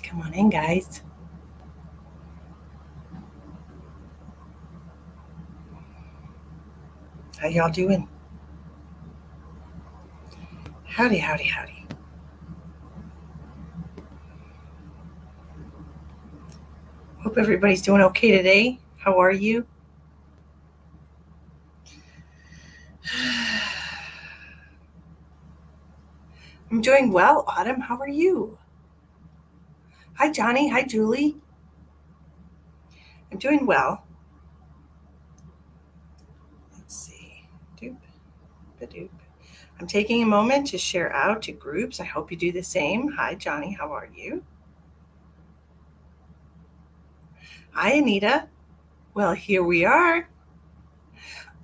Come on in, guys. How y'all doing? Howdy, howdy, howdy. Hope everybody's doing okay today. How are you? I'm doing well, Autumn. How are you? Hi, Johnny. Hi, Julie. I'm doing well. Let's see. Doop, ba-doop. I'm taking a moment to share out to groups. I hope you do the same. Hi, Johnny. How are you? Hi, Anita. Well, here we are.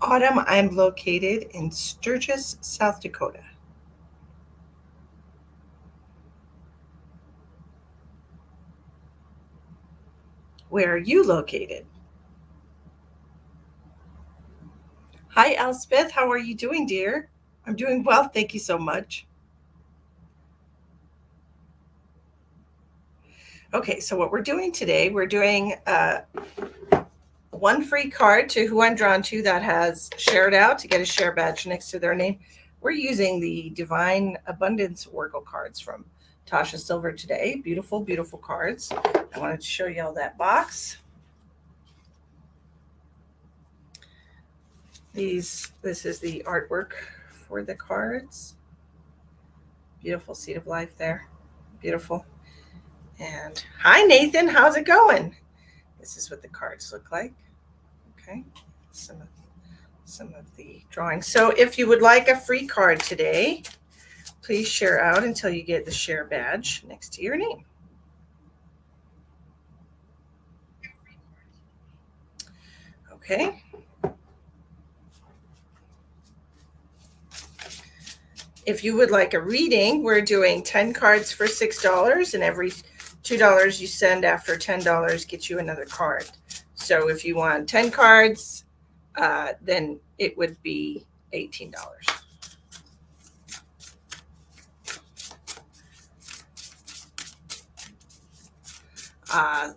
Autumn, I'm located in Sturgis, South Dakota. Where are you located? Hi, Elspeth. How are you doing, dear? I'm doing well. Thank you so much. Okay, so what we're doing today, we're doing one free card to who I'm drawn to that has shared out to get a share badge next to their name. We're using the Divine Abundance Oracle cards from Tasha Silver today. Beautiful, beautiful cards. I wanted to show you all that box. This is the artwork for the cards. Beautiful seed of life there. Beautiful. And hi, Nathan. How's it going? This is what the cards look like. Okay. Some of the drawings. So if you would like a free card today, please share out until you get the share badge next to your name. Okay. If you would like a reading, we're doing 10 cards for $6, and every $2 you send after $10 gets you another card. So if you want 10 cards, then it would be $18.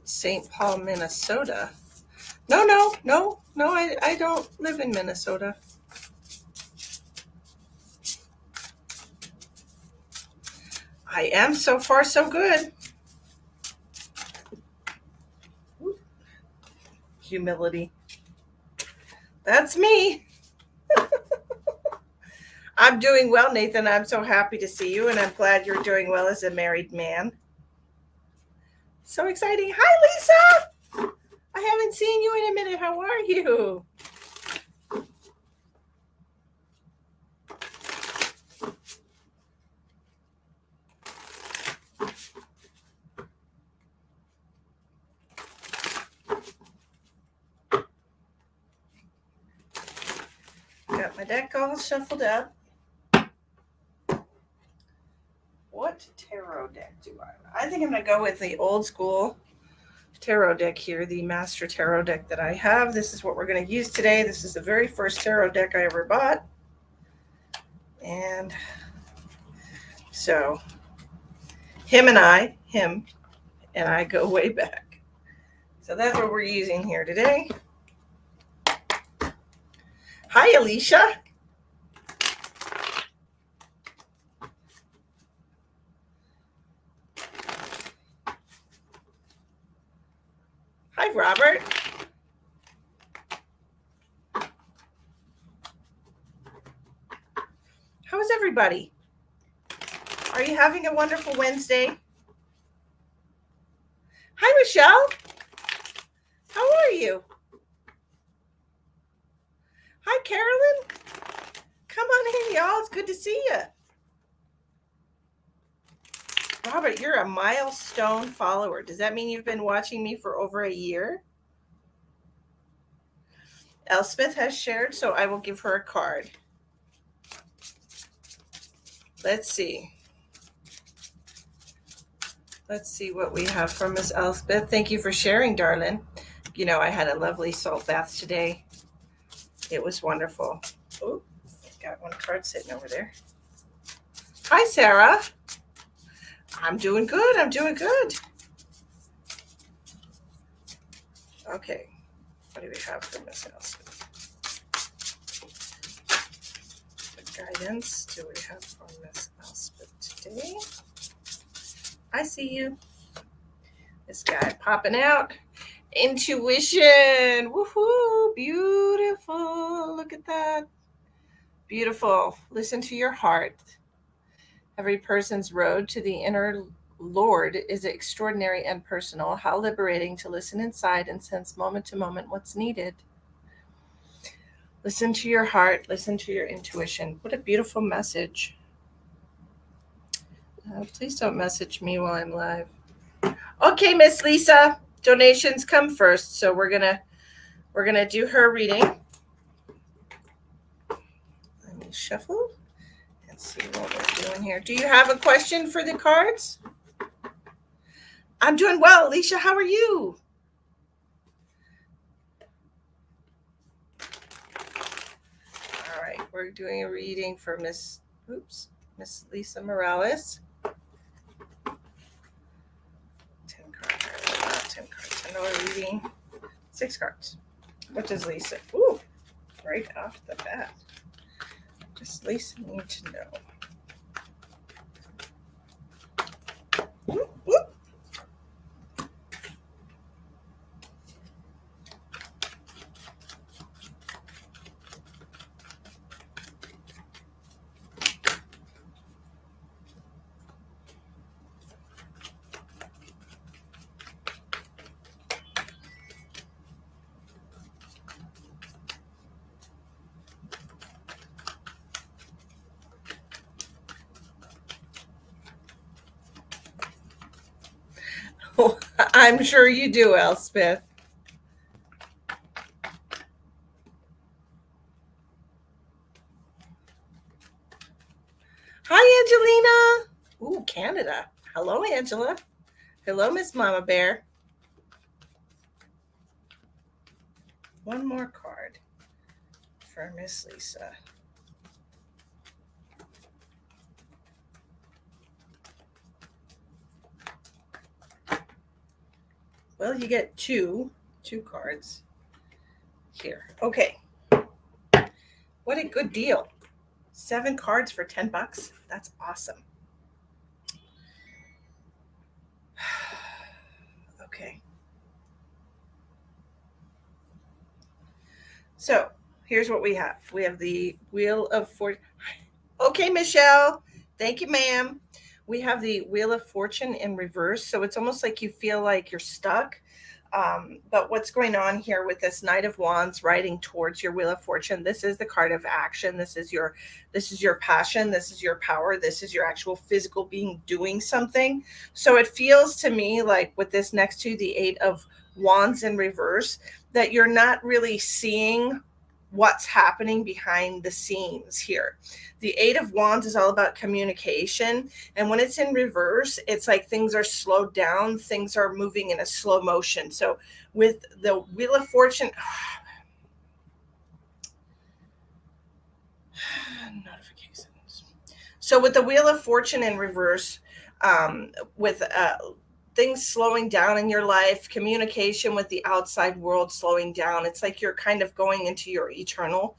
St. Paul, Minnesota. No, I don't live in Minnesota. I am so far so good. Humility. That's me. I'm doing well, Nathan. I'm so happy to see you, and I'm glad you're doing well as a married man. So exciting. Hi, Lisa. I haven't seen you in a minute. How are you? Got my deck all shuffled up. What tarot deck do I think I'm going to go with the old school tarot deck here, the Master Tarot deck that I have. This is what we're going to use today. This is the very first tarot deck I ever bought. And so him and I go way back. So that's what we're using here today. Hi, Alicia. Hi, Robert. How is everybody? Are you having a wonderful Wednesday? Hi, Michelle. How are you? Hi, Carolyn. Come on in, y'all. It's good to see you. Robert, you're a milestone follower. Does that mean you've been watching me for over a year? Elspeth has shared, so I will give her a card. Let's see. Let's see what we have from Miss Elspeth. Thank you for sharing, darling. You know, I had a lovely salt bath today. It was wonderful. Oh, got one card sitting over there. Hi, Sarah. I'm doing good. I'm doing good. Okay. What do we have for Miss Elspeth? What guidance do we have for Miss Elspeth today? I see you. This guy popping out. Intuition. Woohoo. Beautiful. Look at that. Beautiful. Listen to your heart. Every person's road to the inner Lord is extraordinary and personal. How liberating to listen inside and sense moment to moment what's needed. Listen to your heart. Listen to your intuition. What a beautiful message. Please don't message me while I'm live. Okay, Miss Lisa, donations come first, so we're gonna do her reading. Let me shuffle and see what we're doing here. Do you have a question for the cards? I'm doing well, Alicia. How are you? All right, we're doing a reading for Miss Lisa Morales. 10 cards. $10 reading. 6 cards. What does Lisa? Ooh, right off the bat. What does Lisa need to know? Whoop, whoop. I'm sure you do, Elspeth. Hi, Angelina. Ooh, Canada. Hello, Angela. Hello, Miss Mama Bear. One more card for Miss Lisa. Well, you get two cards here. Okay. What a good deal. 7 cards for $10. That's awesome. Okay. So here's what we have. We have the Wheel of Fortune. Okay, Michelle. Thank you, ma'am. We have the Wheel of Fortune in reverse. So it's almost like you feel like you're stuck. But what's going on here with this Knight of Wands riding towards your Wheel of Fortune? This is the card of action. This is your passion. This is your power. This is your actual physical being doing something. So it feels to me like with this next to the 8 of Wands in reverse, that you're not really seeing what's happening behind the scenes here. The 8 of Wands is all about communication. And when it's in reverse, it's like things are slowed down. Things are moving in a slow motion. So with the Wheel of Fortune, notifications. So with the Wheel of Fortune in reverse, with things slowing down in your life, communication with the outside world slowing down. It's like you're kind of going into your eternal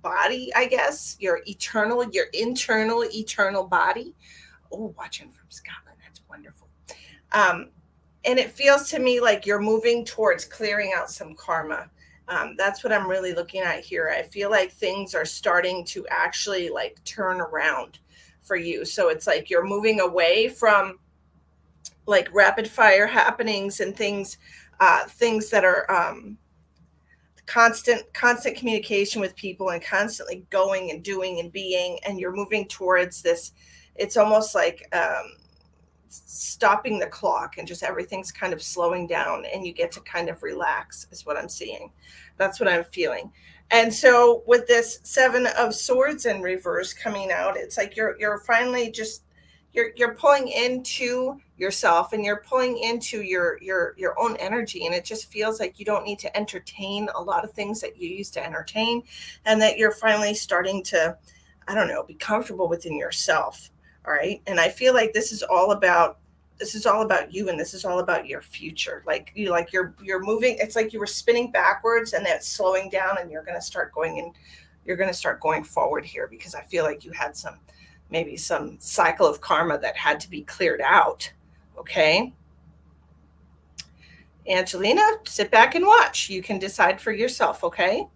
body, I guess. Your internal body. Oh, watching from Scotland. That's wonderful. And it feels to me like you're moving towards clearing out some karma. That's what I'm really looking at here. I feel like things are starting to actually like turn around for you. So it's like you're moving away from like rapid fire happenings and things that are constant communication with people and constantly going and doing and being, and you're moving towards this it's almost like stopping the clock and just everything's kind of slowing down and you get to kind of relax is what I'm seeing. That's what I'm feeling. And so with this 7 of Swords in reverse coming out, it's like you're finally just you're pulling into yourself and you're pulling into your own energy, and it just feels like you don't need to entertain a lot of things that you used to entertain, and that you're finally starting to, I don't know, be comfortable within yourself. All right. And I feel like this is all about you, and this is all about your future. Like you're moving, it's like you were spinning backwards and that's slowing down, and you're going to start going forward here, because I feel like you had maybe some cycle of karma that had to be cleared out. Okay. Angelina, sit back and watch. You can decide for yourself. Okay.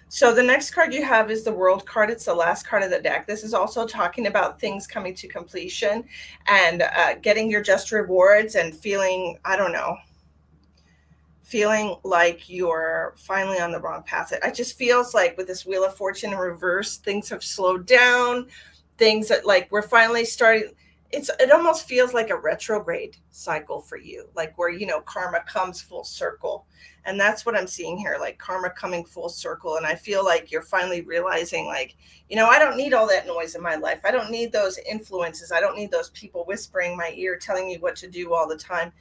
So the next card you have is the World card. It's the last card of the deck. This is also talking about things coming to completion and getting your just rewards and feeling, I don't know, feeling like you're finally on the wrong path. It just feels like with this Wheel of Fortune in reverse, things have slowed down. Things that like we're finally starting. It almost feels like a retrograde cycle for you, like where, karma comes full circle. And that's what I'm seeing here, like karma coming full circle. And I feel like you're finally realizing, like, I don't need all that noise in my life. I don't need those influences. I don't need those people whispering in my ear, telling me what to do all the time.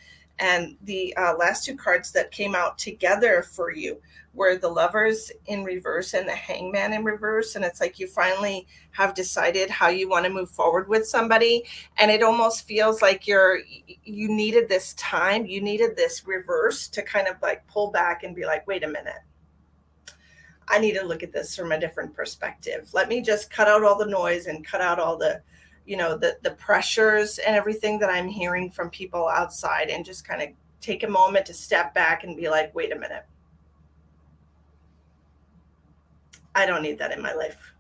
And the last 2 cards that came out together for you were the Lovers in reverse and the Hangman in reverse. And it's like you finally have decided how you want to move forward with somebody. And it almost feels like you needed this time, you needed this reverse to kind of like pull back and be like, wait a minute, I need to look at this from a different perspective. Let me just cut out all the noise and cut out all the the pressures and everything that I'm hearing from people outside, and just kind of take a moment to step back and be like, wait a minute. I don't need that in my life.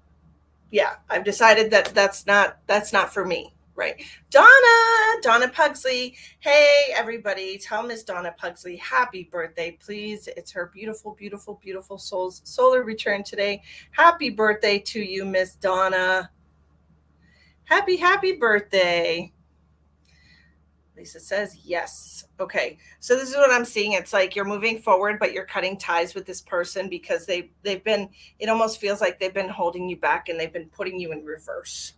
Yeah, I've decided that that's not for me. Right. Donna Pugsley. Hey, everybody. Tell Miss Donna Pugsley happy birthday, please. It's her beautiful, beautiful, beautiful soul's solar return today. Happy birthday to you, Miss Donna. Happy birthday. Lisa says yes. Okay. So this is what I'm seeing. It's like you're moving forward, but you're cutting ties with this person because they've been, it almost feels like they've been holding you back and they've been putting you in reverse.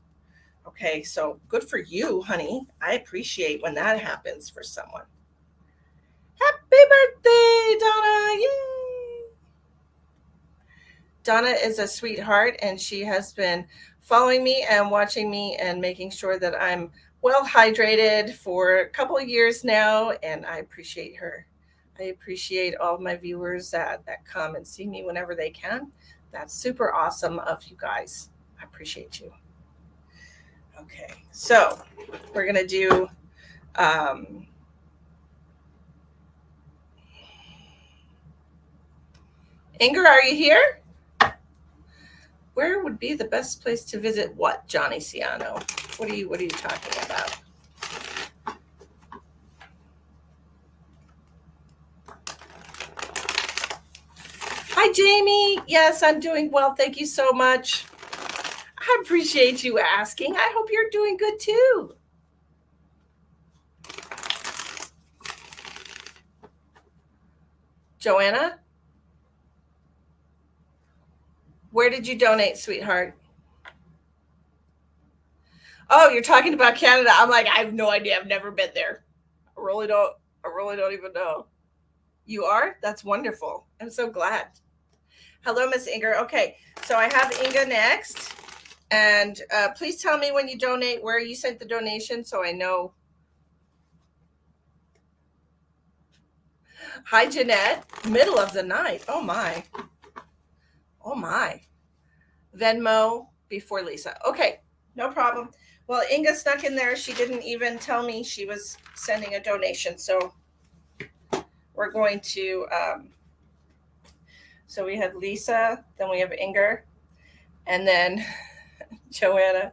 Okay. So good for you, honey. I appreciate when that happens for someone. Happy birthday, Donna. Yay. Donna is a sweetheart, and she has been following me and watching me and making sure that I'm well hydrated for a couple of years now, and I appreciate her. I appreciate all of my viewers that come and see me whenever they can. That's super awesome of you guys. I appreciate you. Okay, so we're gonna do Inger, are you here? Where would be the best place to visit what, Johnny Ciano? What are you talking about? Hi, Jamie. Yes, I'm doing well. Thank you so much. I appreciate you asking. I hope you're doing good too. Joanna? Where did you donate, sweetheart? Oh, you're talking about Canada. I'm like, I have no idea. I've never been there. I really don't even know. You are? That's wonderful. I'm so glad. Hello, Miss Inger. Okay, so I have Inga next. And please tell me when you donate, where you sent the donation so I know. Hi, Jeanette. Middle of the night. Oh, my. Oh, my. Venmo before Lisa. Okay, no problem. Well, Inga snuck in there. She didn't even tell me she was sending a donation. So we're going to, so we have Lisa, then we have Inger, and then Joanna,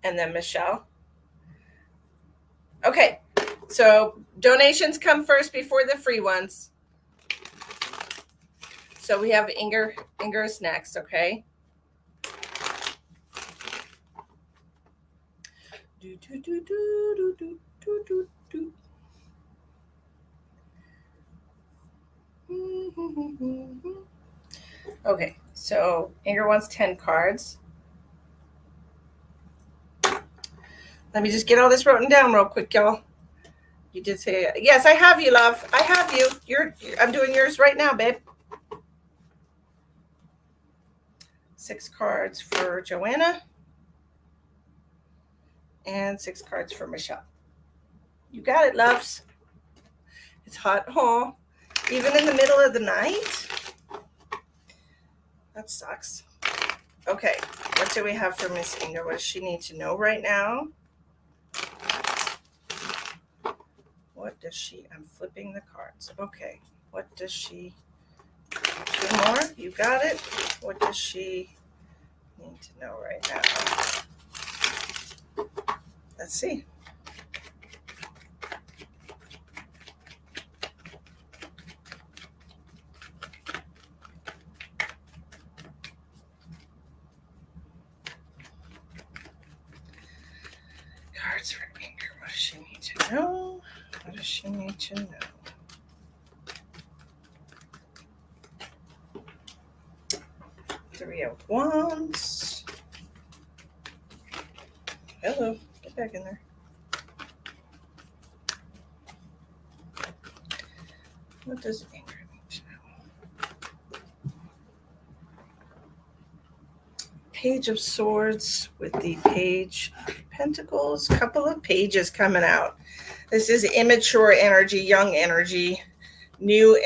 and then Michelle. Okay, so donations come first before the free ones. So we have Inger's next, okay? Do, do, do, do, do, do, do, do. Okay, so Inger wants 10 cards. Let me just get all this written down real quick, y'all. You did say yes. I have you, love. I have you. I'm doing yours right now, babe. 6 cards for Joanna and 6 cards for Michelle. You got it, loves. It's hot, huh? Even in the middle of the night. That sucks. Okay, what do we have for Miss Inga? What does she need to know right now? What does she? I'm flipping the cards. Okay, what does she? 2 more. You got it. What does she need to know right now? Let's see. Cards for Inger. What does she need to know? What does she need to know? Three of Wands. Hello. Get back in there. What does Inger need to know? Page of Swords with the Page of Pentacles. Couple of pages coming out. This is immature energy, young energy, new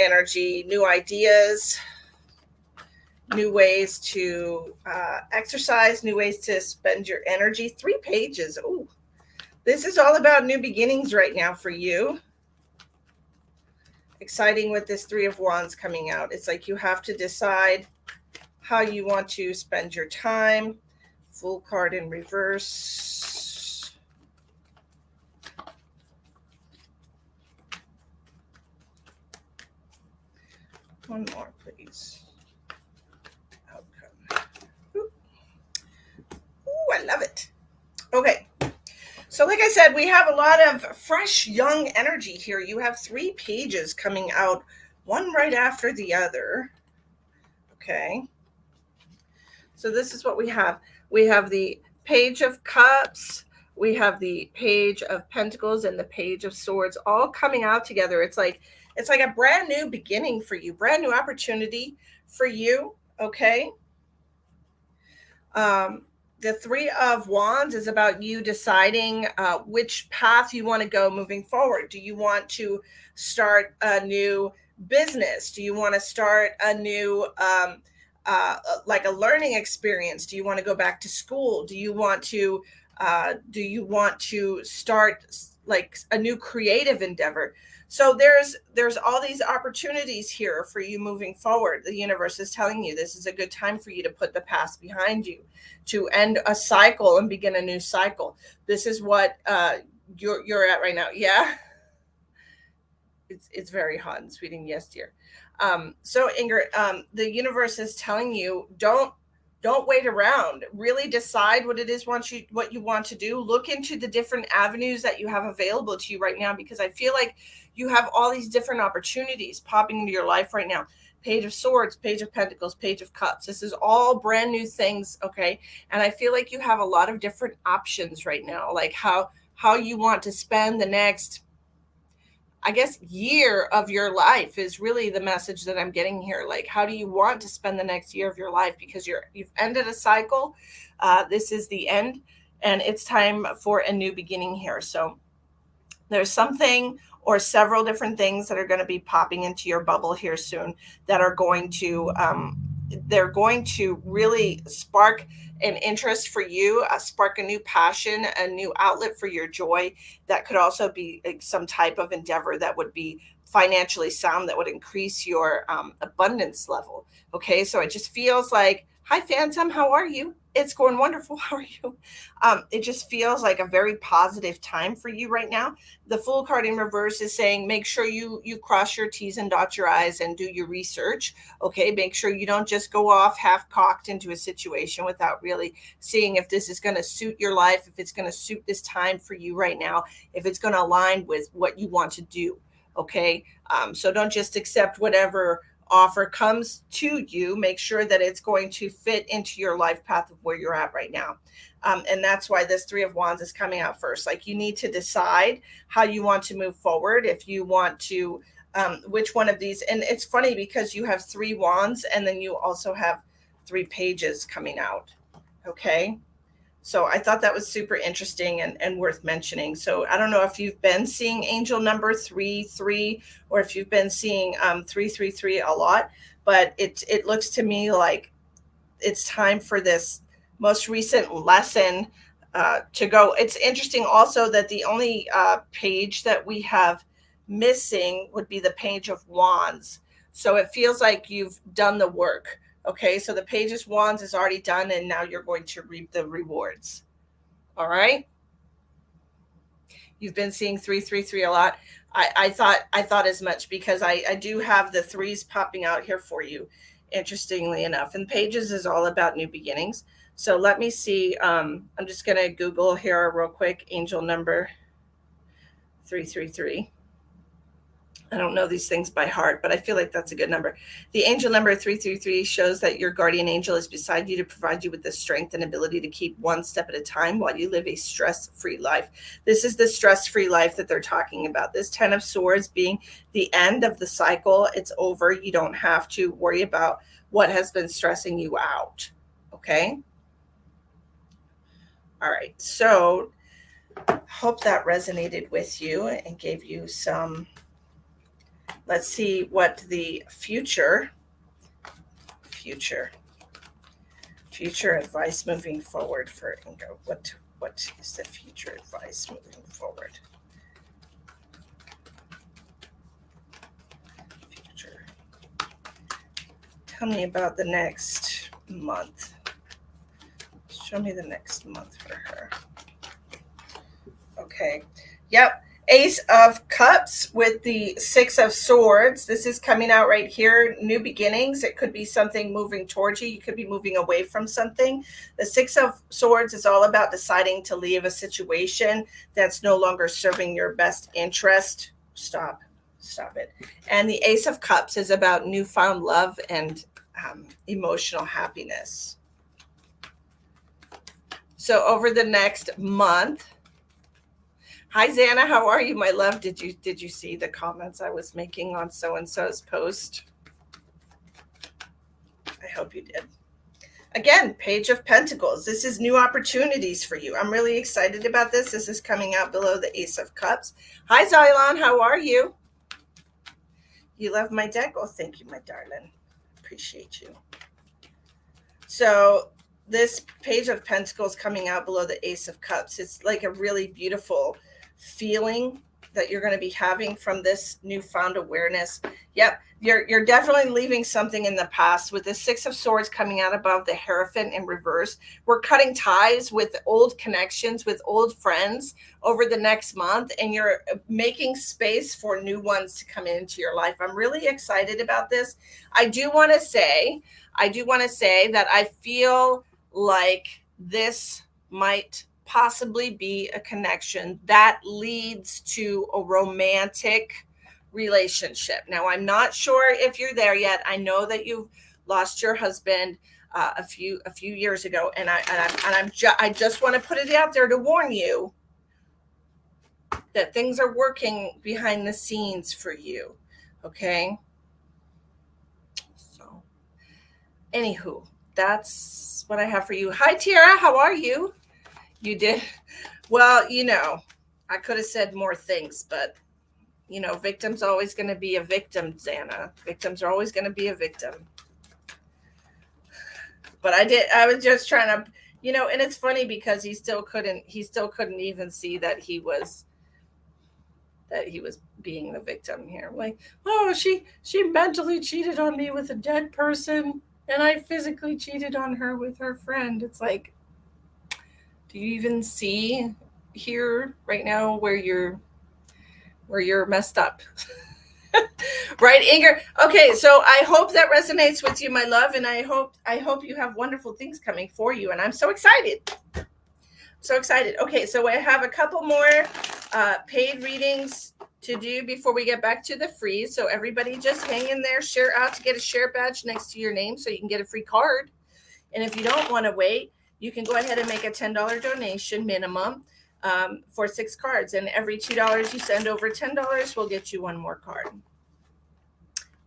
ideas, new ways to exercise, new ways to spend your energy. 3 pages. Ooh, this is all about new beginnings right now for you. Exciting with this 3 of Wands coming out. It's like you have to decide how you want to spend your time. Full card in reverse. One more, please. Outcome. Ooh, I love it. Okay. So like I said, we have a lot of fresh, young energy here. You have 3 pages coming out, one right after the other. Okay. So this is what we have. We have the Page of Cups. We have the Page of Pentacles and the Page of Swords all coming out together. It's like a brand new beginning for you, brand new opportunity for you. Okay. The 3 of Wands is about you deciding which path you want to go moving forward. Do you want to start a new business? Do you want to start a new like a learning experience? Do you want to go back to school? Do you want to start like a new creative endeavor? So there's all these opportunities here for you moving forward. The universe is telling you this is a good time for you to put the past behind you, to end a cycle and begin a new cycle. This is what you're at right now. Yeah. It's very hot in Sweden. Yes, dear. So Ingrid, the universe is telling you, don't wait around. Really decide what it is what you want to do. Look into the different avenues that you have available to you right now, because I feel like you have all these different opportunities popping into your life right now. Page of Swords, Page of Pentacles, Page of Cups. This is all brand new things, okay? And I feel like you have a lot of different options right now, like how you want to spend the next, I guess, year of your life is really the message that I'm getting here. Like, how do you want to spend the next year of your life? Because you've ended a cycle. This is the end, and it's time for a new beginning here. So there's something or several different things that are going to be popping into your bubble here soon that are going to they're going to really spark an interest for you, spark a new passion, a new outlet for your joy. That could also be like some type of endeavor that would be financially sound, that would increase your abundance level. Okay, so it just feels like, hi Phantom, how are you? It's going wonderful. How are you? It just feels like a very positive time for you right now. The Fool card in reverse is saying make sure you cross your T's and dot your I's and do your research. Okay, make sure you don't just go off half cocked into a situation without really seeing if this is going to suit your life, if it's going to suit this time for you right now, if it's going to align with what you want to do. Okay, so don't just accept whatever offer comes to you. Make sure that it's going to fit into your life path of where you're at right now. And that's why this Three of Wands is coming out first. Like, you need to decide how you want to move forward. If you want to, which one of these, and it's funny because you have 3 wands and then you also have 3 pages coming out. Okay. So I thought that was super interesting and worth mentioning. So I don't know if you've been seeing angel number 33 or if you've been seeing 333 a lot, but it looks to me like it's time for this most recent lesson to go. It's interesting also that the only page that we have missing would be the Page of Wands. So it feels like you've done the work. Okay, so the Page of Wands is already done, and now you're going to reap the rewards. All right. You've been seeing 333 a lot. I thought as much because I do have the 3s popping out here for you, interestingly enough. And Pages is all about new beginnings. So let me see. I'm just going to Google here real quick. Angel number 333. I don't know these things by heart, but I feel like that's a good number. The angel number 333 shows that your guardian angel is beside you to provide you with the strength and ability to keep one step at a time while you live a stress-free life. This is the stress-free life that they're talking about. This 10 of Swords being the end of the cycle. It's over. You don't have to worry about what has been stressing you out. Okay? All right. So hope that resonated with you and gave you some... Let's see what the future advice moving forward for Ingo. What is the future advice moving forward? Future. Tell me about the next month. Show me the next month for her. Okay. Yep. Ace of Cups with the 6 of Swords. This is coming out right here. New beginnings. It could be something moving towards you. You could be moving away from something. The 6 of Swords is all about deciding to leave a situation that's no longer serving your best interest. Stop it. And the Ace of Cups is about newfound love and emotional happiness. So over the next month... Hi, Xana. How are you, my love? Did you see the comments I was making on so-and-so's post? I hope you did. Again, Page of Pentacles. This is new opportunities for you. I'm really excited about this. This is coming out below the Ace of Cups. Hi, Xylon. How are you? You love my deck? Oh, thank you, my darling. Appreciate you. So this Page of Pentacles coming out below the Ace of Cups. It's like a really beautiful feeling that you're going to be having from this newfound awareness. Yep, you're definitely leaving something in the past. With the 6 of Swords coming out above the Hierophant in reverse, we're cutting ties with old connections, with old friends over the next month, and you're making space for new ones to come into your life. I'm really excited about this. I do want to say that I feel like this might possibly be a connection that leads to a romantic relationship. Now, I'm not sure if you're there yet. I know that you've lost your husband a few years ago, and I just want to put it out there to warn you that things are working behind the scenes for you. Okay. So, anywho, that's what I have for you. Hi, Tiara. How are you? You did? Well, I could have said more things, but, victim's always going to be a victim, Xana. Victims are always going to be a victim. But I was just trying to, and it's funny because he still couldn't even see that he was being the victim here. Like, oh, she mentally cheated on me with a dead person. and I physically cheated on her with her friend. It's like, do you even see here right now where you're messed up? Right, Inger? Okay, so I hope that resonates with you, my love, and I hope you have wonderful things coming for you, and I'm so excited. So excited. Okay, so I have a couple more paid readings to do before we get back to the free. So everybody just hang in there, share out to get a share badge next to your name so you can get a free card. And if you don't want to wait, you can go ahead and make a $10 donation minimum for 6 cards. And every $2 you send over $10 will get you one more card.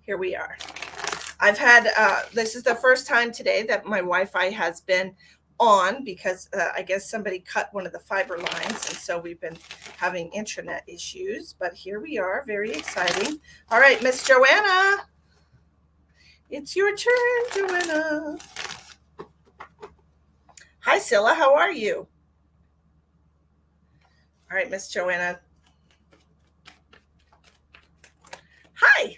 Here we are. I've had, this is the first time today that my Wi-Fi has been on because I guess somebody cut one of the fiber lines. And so we've been having internet issues. But here we are. Very exciting. All right, Miss Joanna. It's your turn, Joanna. Hi, Scylla. How are you? All right, Miss Joanna. Hi.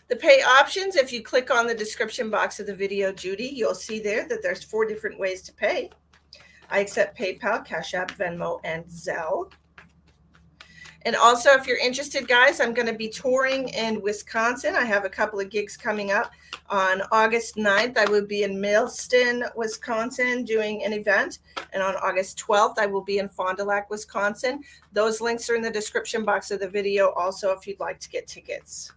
The pay options, if you click on the description box of the video, Judy, you'll see there that there's 4 different ways to pay. I accept PayPal, Cash App, Venmo, and Zelle. And also, if you're interested, guys, I'm going to be touring in Wisconsin. I have a couple of gigs coming up. On August 9th, I will be in Millston, Wisconsin, doing an event. And on August 12th, I will be in Fond du Lac, Wisconsin. Those links are in the description box of the video also if you'd like to get tickets.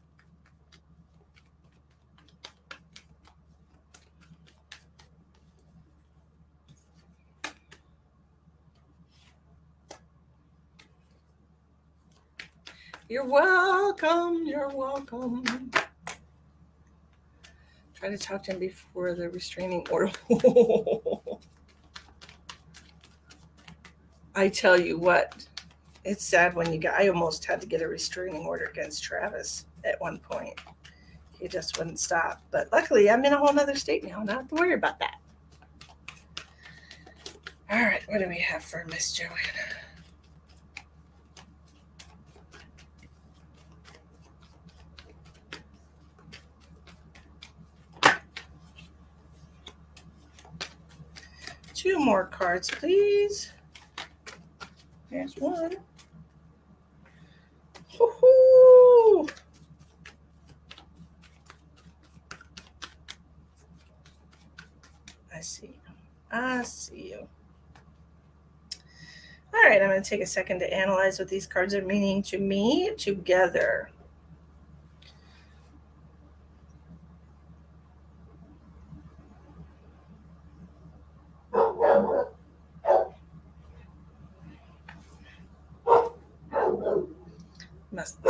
You're welcome. You're welcome. Try to talk to him before the restraining order. I tell you what, it's sad when I almost had to get a restraining order against Travis at one point. He just wouldn't stop. But luckily, I'm in a whole nother state now. Not have to worry about that. All right, what do we have for Miss Joanna? Two more cards, please. There's one. Woo-hoo! I see you. I see you. All right, I'm going to take a second to analyze what these cards are meaning to me together.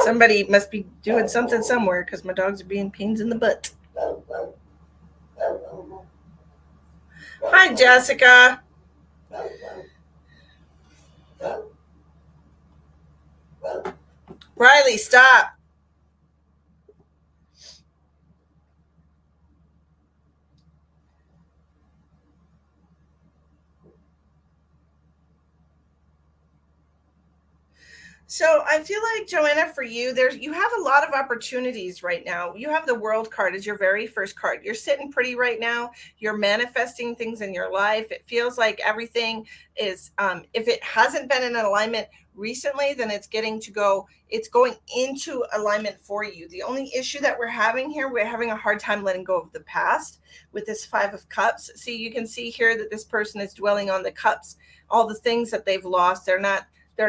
Somebody must be doing something somewhere because my dogs are being pains in the butt. Hi, Jessica. Riley, stop. So I feel like, Joanna, for you, you have a lot of opportunities right now. You have the World card as your very first card. You're sitting pretty right now. You're manifesting things in your life. It feels like everything is, if it hasn't been in alignment recently, then it's going into alignment for you. The only issue that we're having here, we're having a hard time letting go of the past with this 5 of Cups. See, you can see here that this person is dwelling on the cups, all the things that they've lost. They're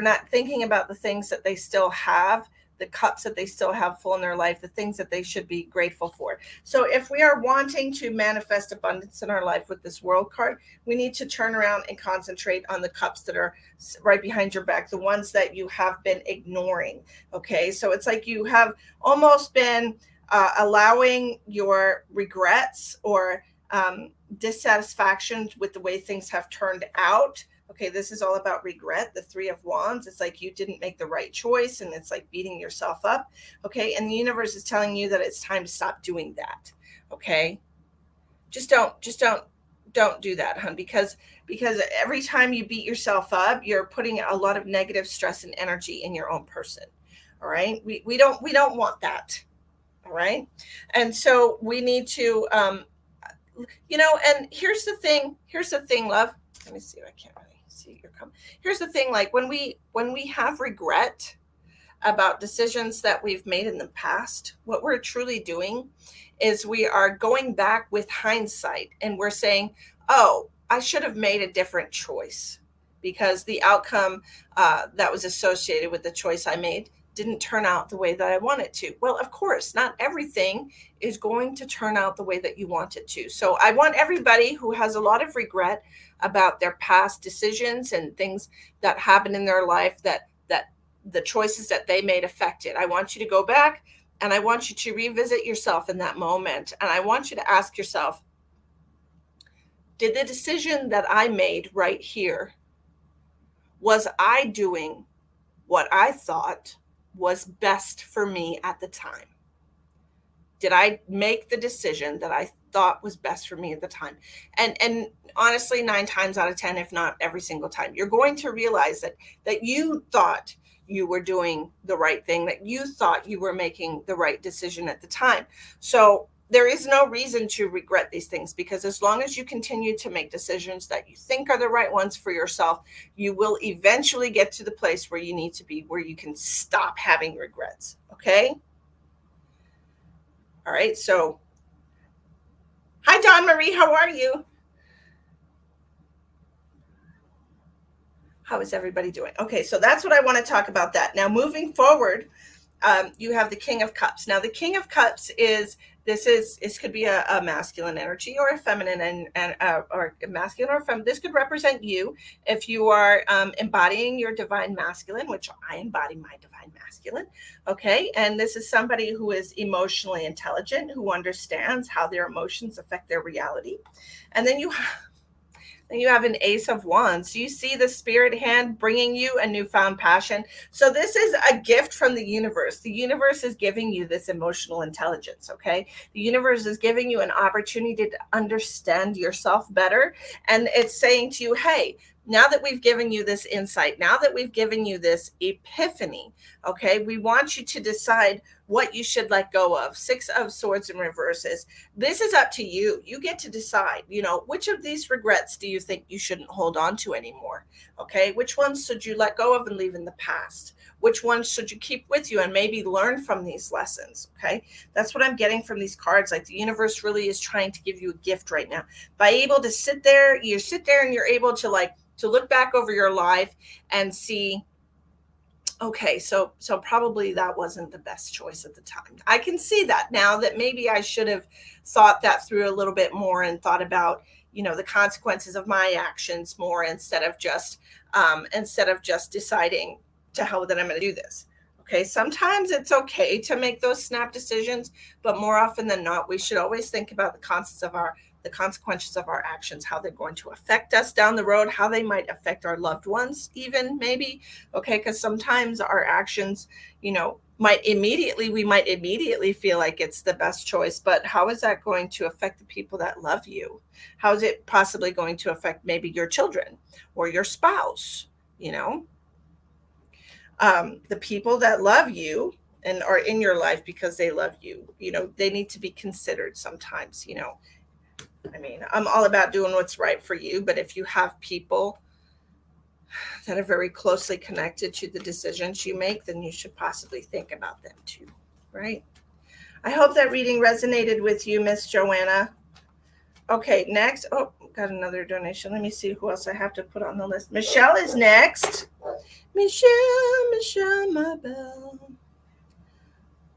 not thinking about the things that they still have, the cups that they still have full in their life, the things that they should be grateful for. So if we are wanting to manifest abundance in our life with this World card, we need to turn around and concentrate on the cups that are right behind your back, the ones that you have been ignoring. Okay, so it's like you have almost been allowing your regrets or dissatisfaction with the way things have turned out. Okay, this is all about regret, the 3 of Wands. It's like you didn't make the right choice and it's like beating yourself up. Okay, and the universe is telling you that it's time to stop doing that. Okay, just don't do that, hon, because every time you beat yourself up, you're putting a lot of negative stress and energy in your own person. All right, we don't want that. All right. And so we need to, and here's the thing, love. Let me see. I can't really see your comment. Here's the thing, like when we have regret about decisions that we've made in the past, what we're truly doing is we are going back with hindsight and we're saying, oh, I should have made a different choice because the outcome that was associated with the choice I made didn't turn out the way that I want it to. Well, of course, not everything is going to turn out the way that you want it to. So I want everybody who has a lot of regret about their past decisions and things that happened in their life that the choices that they made affected. I want you to go back and I want you to revisit yourself in that moment. And I want you to ask yourself, did the decision that I made right here, was I doing what I thought was best for me at the time? Did I make the decision that I thought was best for me at the time? And honestly, 9 times out of 10, if not every single time, you're going to realize that you thought you were doing the right thing, that you thought you were making the right decision at the time. So there is no reason to regret these things, because as long as you continue to make decisions that you think are the right ones for yourself, you will eventually get to the place where you need to be, where you can stop having regrets. Okay? All right. So, hi, Dawn Marie. How are you? How is everybody doing? Okay, so that's what I want to talk about that. Now, moving forward, you have the King of Cups. Now, the King of Cups this could be a masculine energy or a feminine, or a masculine or feminine. This could represent you if you are embodying your divine masculine, which I embody my divine masculine. Okay, and this is somebody who is emotionally intelligent, who understands how their emotions affect their reality. And then you have an Ace of Wands. You see the spirit hand bringing you a newfound passion. So this is a gift from the universe. The universe is giving you this emotional intelligence, okay? The universe is giving you an opportunity to understand yourself better. And it's saying to you, hey, now that we've given you this insight, now that we've given you this epiphany, okay, we want you to decide what you should let go of. 6 of Swords in reverses. This is up to you. You get to decide, which of these regrets do you think you shouldn't hold on to anymore? Okay, which ones should you let go of and leave in the past? Which ones should you keep with you and maybe learn from these lessons? Okay, that's what I'm getting from these cards. Like the universe really is trying to give you a gift right now. By able to sit there and you're able to to look back over your life and see, okay, so probably that wasn't the best choice at the time. I can see that now, that maybe I should have thought that through a little bit more and thought about, the consequences of my actions more, instead of just deciding to hell that I'm going to do this. Okay, sometimes it's okay to make those snap decisions, but more often than not, we should always think about the consequences of our actions, how they're going to affect us down the road, how they might affect our loved ones, even maybe. Okay, because sometimes our actions, we might immediately feel like it's the best choice, but how is that going to affect the people that love you? How is it possibly going to affect maybe your children or your spouse? The people that love you and are in your life because they love you, they need to be considered sometimes. I'm all about doing what's right for you, but if you have people that are very closely connected to the decisions you make, then you should possibly think about them too, right? I hope that reading resonated with you, Miss Joanna. Okay, next. Oh, got another donation. Let me see who else I have to put on the list. Michelle is next. Michelle, my belle.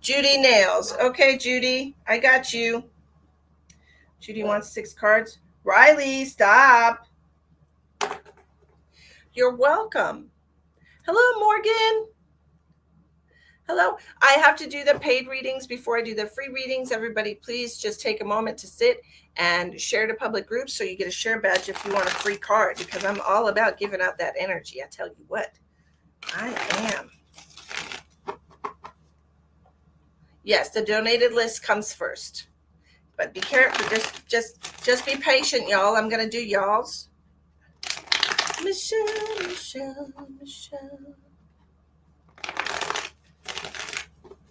Judy Nails. Okay, Judy, I got you. Judy wants 6 cards. Riley, stop. You're welcome. Hello, Morgan. Hello. I have to do the paid readings before I do the free readings. Everybody, please just take a moment to sit and share to public groups so you get a share badge if you want a free card, because I'm all about giving out that energy. I tell you what, I am. Yes, the donated list comes first, but be careful. Just be patient, y'all. I'm going to do y'all's. Michelle.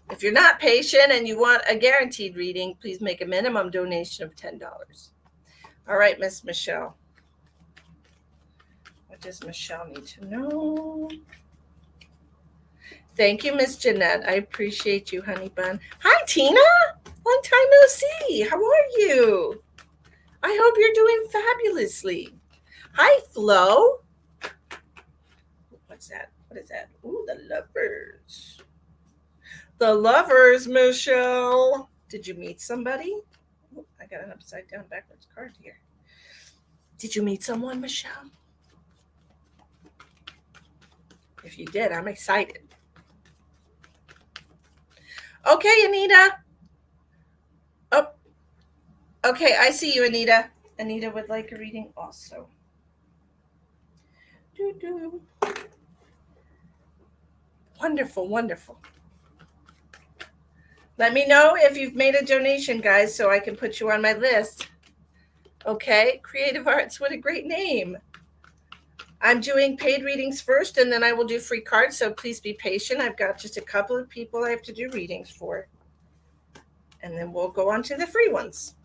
If you're not patient and you want a guaranteed reading, please make a minimum donation of $10. All right, Miss Michelle. What does Michelle need to know? Thank you, Miss Jeanette. I appreciate you, honey bun. Hi, Tina. Long time no see. How are you? I hope you're doing fabulously. Hi, Flo. What's that? What is that? Ooh, the lovers. The lovers, Michelle. Did you meet somebody? Oh, I got an upside down backwards card here. Did you meet someone, Michelle? If you did, I'm excited. Okay, Anita. Oh, okay, I see you, Anita. Anita would like a reading also. Doo-doo. Wonderful, wonderful. Let me know if you've made a donation, guys, so I can put you on my list. Okay, Creative Arts, what a great name. I'm doing paid readings first, and then I will do free cards, so please be patient. I've got just a couple of people I have to do readings for. And then we'll go on to the free ones.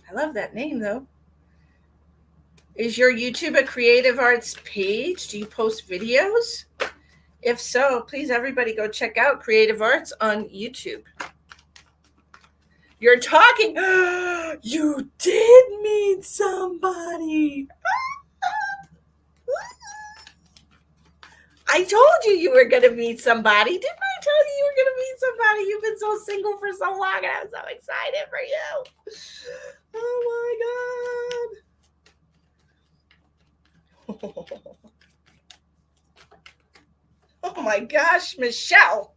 I love that name, though. Is your YouTube a Creative Arts page? Do you post videos? If so, please, everybody go check out Creative Arts on YouTube. You're talking. You did meet somebody. I told you were going to meet somebody. Didn't I tell you were going to meet somebody? You've been so single for so long, and I'm so excited for you. Oh, my God. Oh, my gosh, Michelle.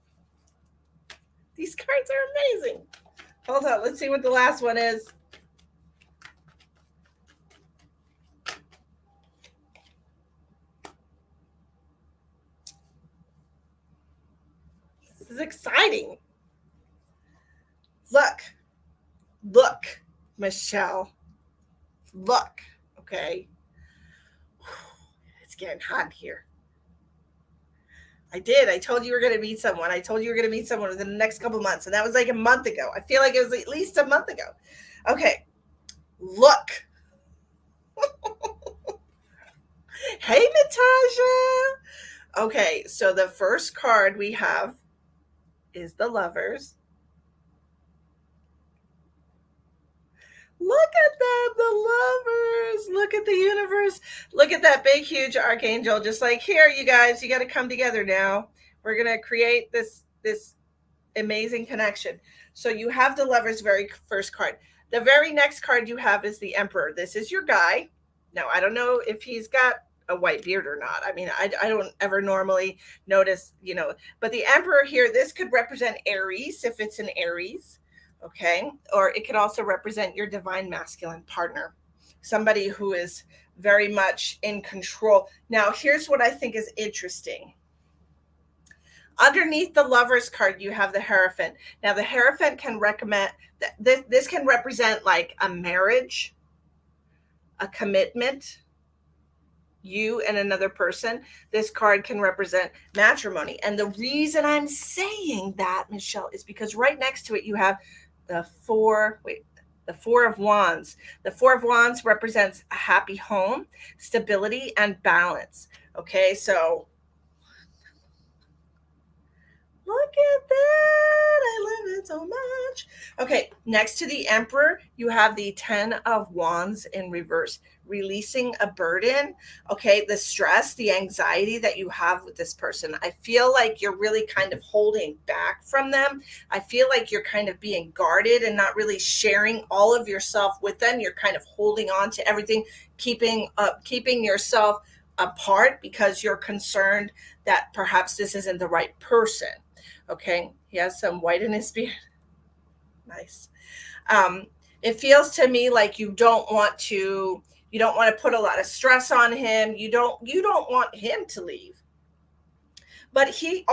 These cards are amazing. Hold on. Let's see what the last one is. This is exciting. Look, Michelle. Look, okay? It's getting hot here. I did. I told you were going to meet someone. I told you were going to meet someone within the next couple months, and that was like a month ago. I feel like it was at least a month ago. Okay. Look. Hey, Natasha. Okay, so the first card we have is the Lovers. Look at them, the Lovers. Look at the universe. Look at that big, huge archangel. Just like, here, you guys, you got to come together now. We're going to create this amazing connection. So you have the Lovers' very first card. The very next card you have is the Emperor. This is your guy. Now, I don't know if he's got a white beard or not. I mean, I don't ever normally notice, but the Emperor here, this could represent Aries if it's an Aries. Okay. Or it could also represent your divine masculine partner, somebody who is very much in control. Now, here's what I think is interesting. Underneath the Lovers card, you have the Hierophant. Now, the Hierophant can recommend this can represent like a marriage, a commitment, you and another person. This card can represent matrimony. And the reason I'm saying that, Michelle, is because right next to it, you have the Four of Wands. The Four of Wands represents a happy home, stability, and balance. Okay, so look at that. I love it so much. Okay, next to the Emperor, you have the 10 of Wands in reverse, releasing a burden. Okay, the stress, the anxiety that you have with this person. I feel like you're really kind of holding back from them. I feel like you're kind of being guarded and not really sharing all of yourself with them. You're kind of holding on to everything, keeping yourself apart because you're concerned that perhaps this isn't the right person. Okay, he has some white in his beard. Nice. It feels to me like you don't want to put a lot of stress on him. You don't want him to leave. But he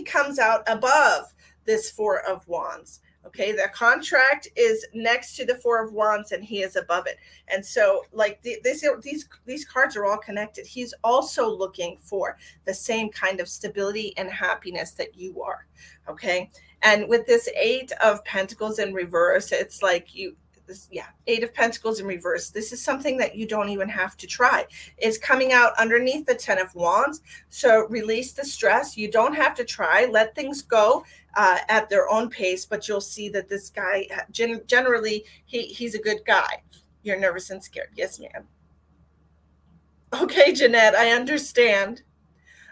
comes out above this Four of Wands. Okay, the contract is next to the Four of Wands and he is above it. And so like these cards are all connected. He's also looking for the same kind of stability and happiness that you are. Okay. And with this Eight of Pentacles in reverse, it's like Eight of Pentacles in reverse. This is something that you don't even have to try. It's coming out underneath the Ten of Wands. So release the stress. You don't have to try. Let things go at their own pace. But you'll see that this guy, generally, he's a good guy. You're nervous and scared. Yes, ma'am. Okay, Jeanette, I understand.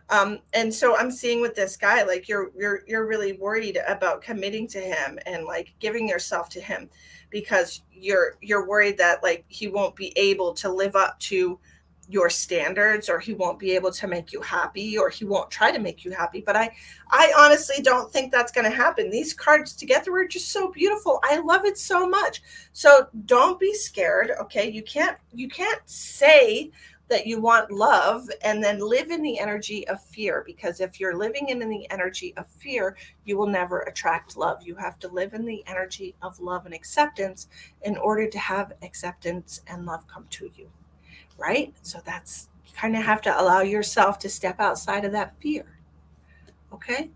And so I'm seeing with this guy, like you're really worried about committing to him and like giving yourself to him, because you're worried that like he won't be able to live up to your standards, or he won't be able to make you happy, or he won't try to make you happy. But I honestly don't think that's going to happen. These cards together are just so beautiful. I love it so much. So don't be scared. Okay. You can't say that you want love and then live in the energy of fear, because if you're living in the energy of fear, you will never attract love. You have to live in the energy of love and acceptance in order to have acceptance and love come to you, right? So that's, you kind of have to allow yourself to step outside of that fear. Okay.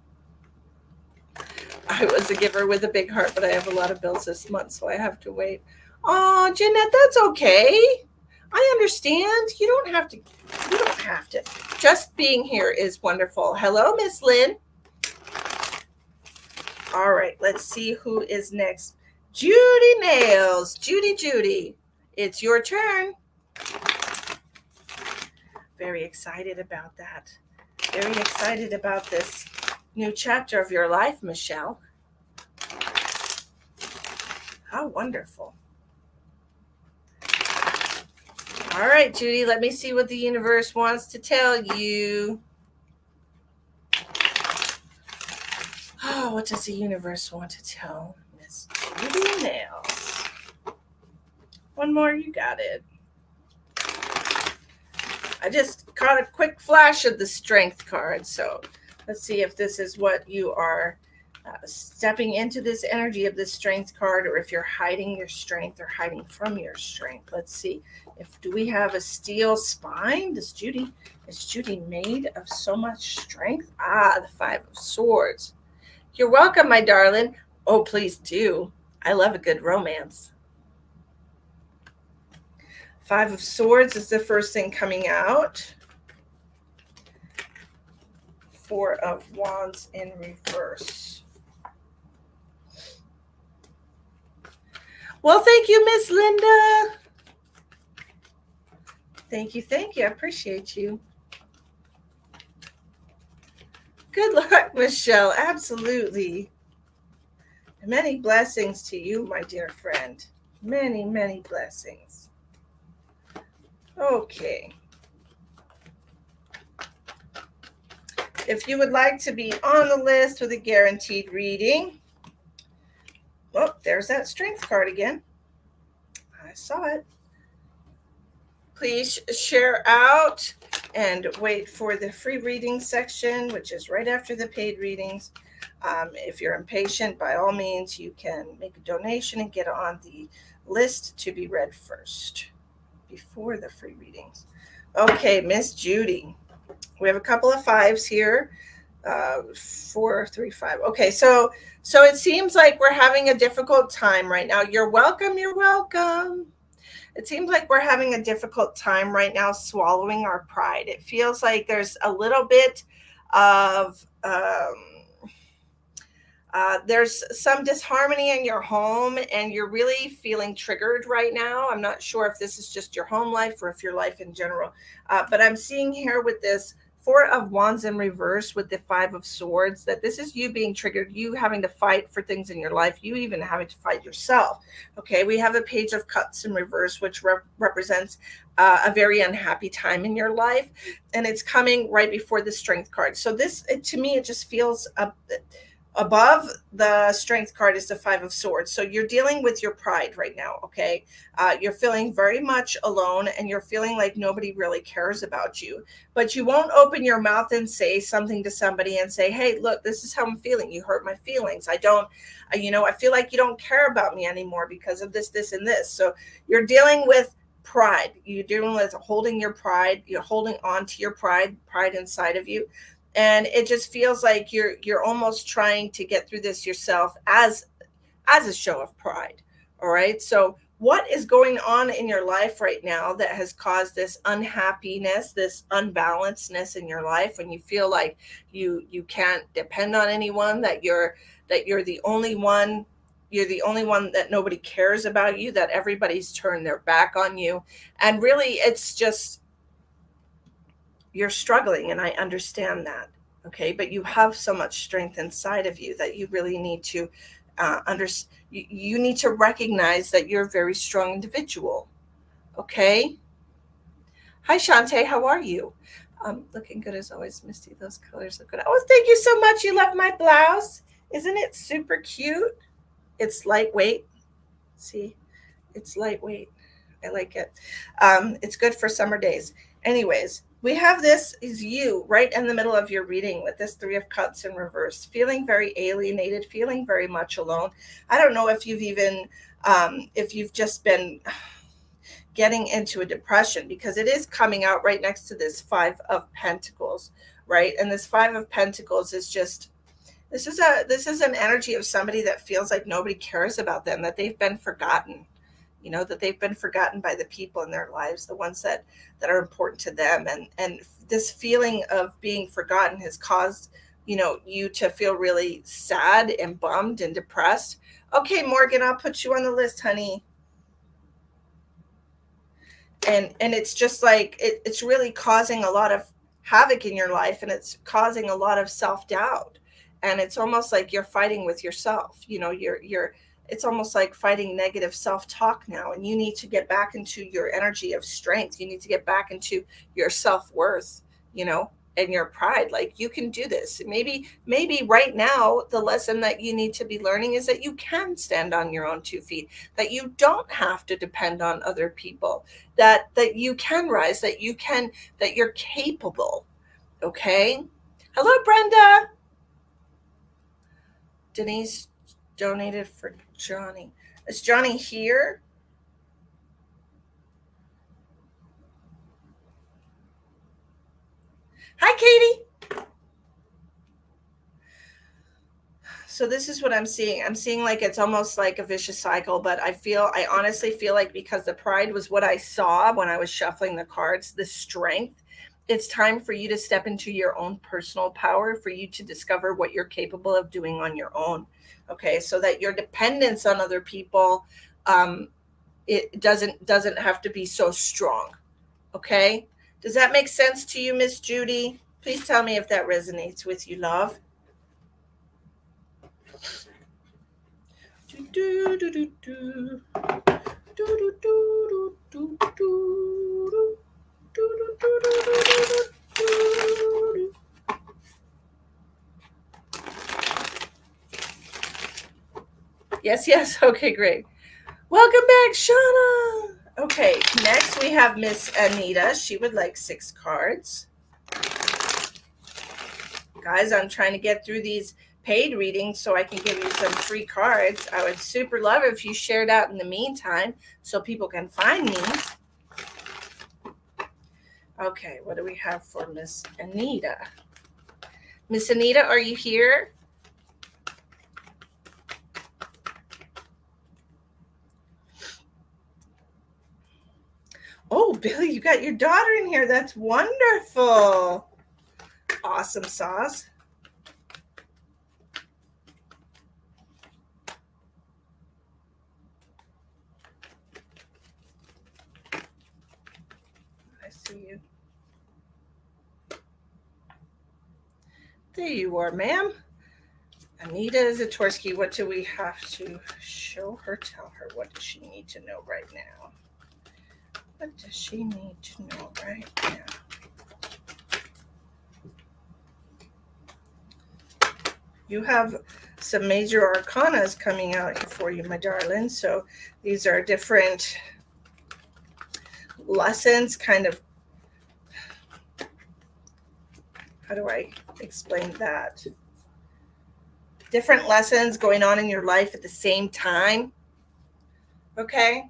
I was a giver with a big heart, but I have a lot of bills this month, so I have to wait. Oh, Jeanette, that's okay. I understand. You don't have to. Just being here is wonderful. Hello, Miss Lynn. All right, let's see who is next. Judy Nails. Judy. It's your turn. Very excited about that. Very excited about this new chapter of your life, Michelle. How wonderful. All right, Judy, let me see what the universe wants to tell you. Oh, what does the universe want to tell Miss Judy Nails? One more, you got it. I just caught a quick flash of the Strength card, so let's see if this is what you are stepping into, this energy of the Strength card, or if you're hiding your strength or hiding from your strength. Let's see. Do we have a steel spine? Is Judy made of so much strength? The Five of Swords. You're welcome, my darling. Oh, please do. I love a good romance. Five of Swords is the first thing coming out. Four of Wands in reverse. Well, thank you, Miss Linda. Thank you. I appreciate you. Good luck, Michelle. Absolutely. Many blessings to you, my dear friend. Many, many blessings. Okay. If you would like to be on the list with a guaranteed reading, oh, there's that Strength card again. I saw it. Please share out and wait for the free reading section, which is right after the paid readings. If you're impatient, by all means, you can make a donation and get on the list to be read first before the free readings. Okay, Miss Judy. We have a couple of fives here. 4, 3, 5. Okay, so it seems like we're having a difficult time right now. You're welcome. It seems like we're having a difficult time right now swallowing our pride. It feels like there's a little bit of there's some disharmony in your home, and you're really feeling triggered right now. I'm not sure if this is just your home life or if your life in general. But I'm seeing here with this Four of Wands in reverse with the Five of Swords that this is you being triggered, you having to fight for things in your life, you even having to fight yourself. Okay, we have a Page of Cups in reverse, which represents a very unhappy time in your life, and it's coming right before the Strength card. So this, to me, it just feels Above the strength card is the Five of Swords. So you're dealing with your pride right now, okay? You're feeling very much alone, and you're feeling like nobody really cares about you. But you won't open your mouth and say something to somebody and say, hey, look, this is how I'm feeling. You hurt my feelings. I don't, I feel like you don't care about me anymore because of this, this, and this. So you're dealing with pride. You're dealing with holding your pride. You're holding on to your pride inside of you, and it just feels like you're almost trying to get through this yourself as a show of pride. All right, so what is going on in your life right now that has caused this unhappiness, this unbalancedness in your life, when you feel like you can't depend on anyone, that you're the only one, that nobody cares about you, that everybody's turned their back on you, and really it's just you're struggling, and I understand that. Okay, but you have so much strength inside of you that you really need to you need to recognize that you're a very strong individual. Okay. Hi Shantae, how are you? Looking good as always, Misty. Those colors look good. Oh, thank you so much. You love my blouse. Isn't it super cute? It's lightweight. See, it's lightweight. I like it. It's good for summer days. Anyways, we have this is you right in the middle of your reading with this Three of Cups in reverse, feeling very alienated, feeling very much alone. I don't know if if you've just been getting into a depression, because it is coming out right next to this Five of Pentacles, right? And this Five of Pentacles is just this is an energy of somebody that feels like nobody cares about them, that they've been forgotten, that they've been forgotten by the people in their lives, the ones that are important to them, and this feeling of being forgotten has caused you to feel really sad and bummed and depressed. Okay, Morgan, I'll put you on the list, honey. And it's just like it's really causing a lot of havoc in your life, and it's causing a lot of self-doubt, and it's almost like you're fighting with yourself. You're it's almost like fighting negative self-talk now, and you need to get back into your energy of strength. You need to get back into your self-worth, and your pride. Like, you can do this. Maybe right now the lesson that you need to be learning is that you can stand on your own 2 feet, that you don't have to depend on other people, that you can rise, that you're capable. Okay. Hello, Brenda. Denise donated for Johnny. Is Johnny here? Hi, Katie. So this is what I'm seeing. I'm seeing like it's almost like a vicious cycle, but I honestly feel like, because the pride was what I saw when I was shuffling the cards, the strength, it's time for you to step into your own personal power, for you to discover what you're capable of doing on your own. Okay, so that your dependence on other people, it doesn't have to be so strong. Okay, does that make sense to you, Miss Judy? Please tell me if that resonates with you, love. Do, do, do, do. Do, do, do, do, do, do. Do, do, do, do, do, do, do. Yes, yes. Okay, great. Welcome back, Shauna. Okay, next we have Miss Anita. She would like 6 cards. Guys, I'm trying to get through these paid readings so I can give you some free cards. I would super love it if you shared out in the meantime so people can find me. Okay, what do we have for Miss Anita? Miss Anita, are you here? Oh, Billy, you got your daughter in here. That's wonderful. Awesome sauce. I see you. There you are, ma'am. Anita Zatorsky, what do we have to show her, tell her? What does she need to know right now? What does she need to know right now? You have some major arcanas coming out for you, my darling. So these are different lessons, kind of. How do I explain that? Different lessons going on in your life at the same time. Okay?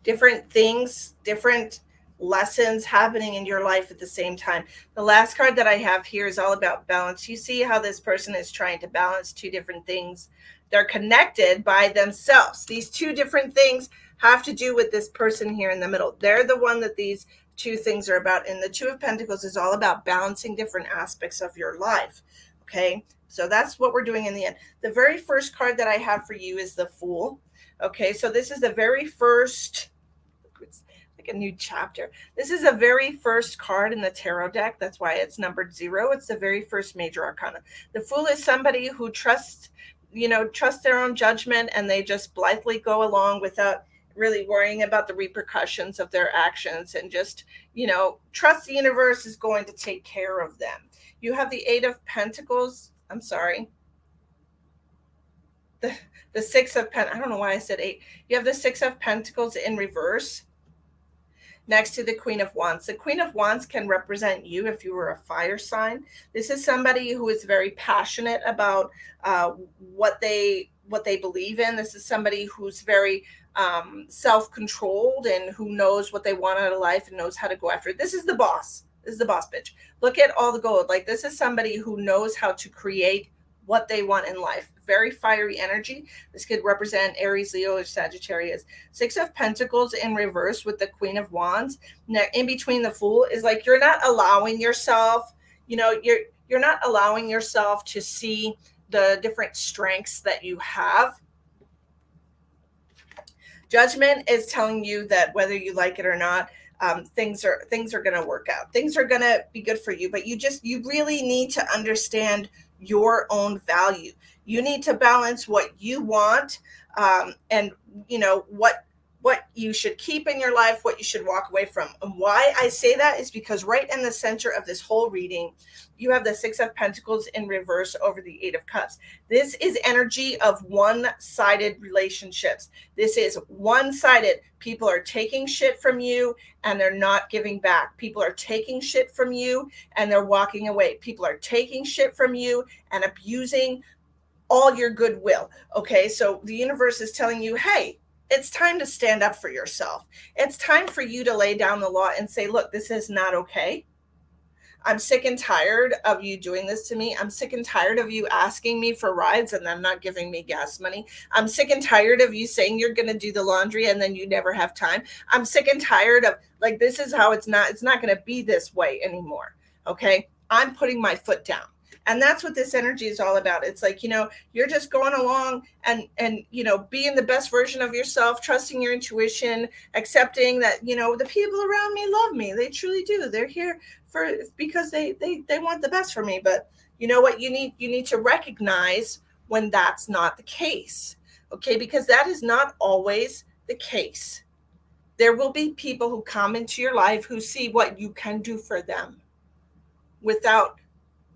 Different things, different lessons happening in your life at the same time. The last card that I have here is all about balance. You see how this person is trying to balance two different things. They're connected by themselves. These two different things have to do with this person here in the middle. They're the one that these two things are about. And the Two of Pentacles is all about balancing different aspects of your life. Okay, so that's what we're doing in the end. The very first card that I have for you is the Fool. Okay, so this is the very first, it's like a new chapter. This is the very first card in the tarot deck. That's why it's numbered 0. It's the very first major arcana. The Fool is somebody who trusts their own judgment, and they just blithely go along without really worrying about the repercussions of their actions, and just, trust the universe is going to take care of them. You have the Eight of Pentacles. I'm sorry. The Six of Pentacles. I don't know why I said 8. You have the Six of Pentacles in reverse next to the Queen of Wands. The Queen of Wands can represent you if you were a fire sign. This is somebody who is very passionate about what they believe in. This is somebody who's very self-controlled and who knows what they want out of life and knows how to go after it. This is the boss. This is the boss bitch. Look at all the gold. Like, this is somebody who knows how to create what they want in life. Very fiery energy. This could represent Aries, Leo, or Sagittarius. Six of Pentacles in reverse with the Queen of Wands. In between the Fool is like, you're not allowing yourself, you're not allowing yourself to see the different strengths that you have. Judgment is telling you that whether you like it or not, things are going to work out. Things are going to be good for you, but you really need to understand your own value. You need to balance what you want, and what you should keep in your life, what you should walk away from. And why I say that is because right in the center of this whole reading, you have the Six of Pentacles in reverse over the Eight of Cups. This is energy of one-sided relationships. This is one-sided. People are taking shit from you and they're not giving back. People are taking shit from you and they're walking away. People are taking shit from you and abusing all your goodwill. Okay, so the universe is telling you, hey, it's time to stand up for yourself. It's time for you to lay down the law and say, look, this is not okay. I'm sick and tired of you doing this to me. I'm sick and tired of you asking me for rides and then not giving me gas money. I'm sick and tired of you saying you're going to do the laundry and then you never have time. I'm sick and tired of, like, this is how it's not going to be this way anymore. Okay. I'm putting my foot down. And that's what this energy is all about. It's like, you're just going along and being the best version of yourself, trusting your intuition, accepting that, the people around me love me. They truly do. They're here because they want the best for me. But you know what? You need to recognize when that's not the case. Okay. Because that is not always the case. There will be people who come into your life who see what you can do for them without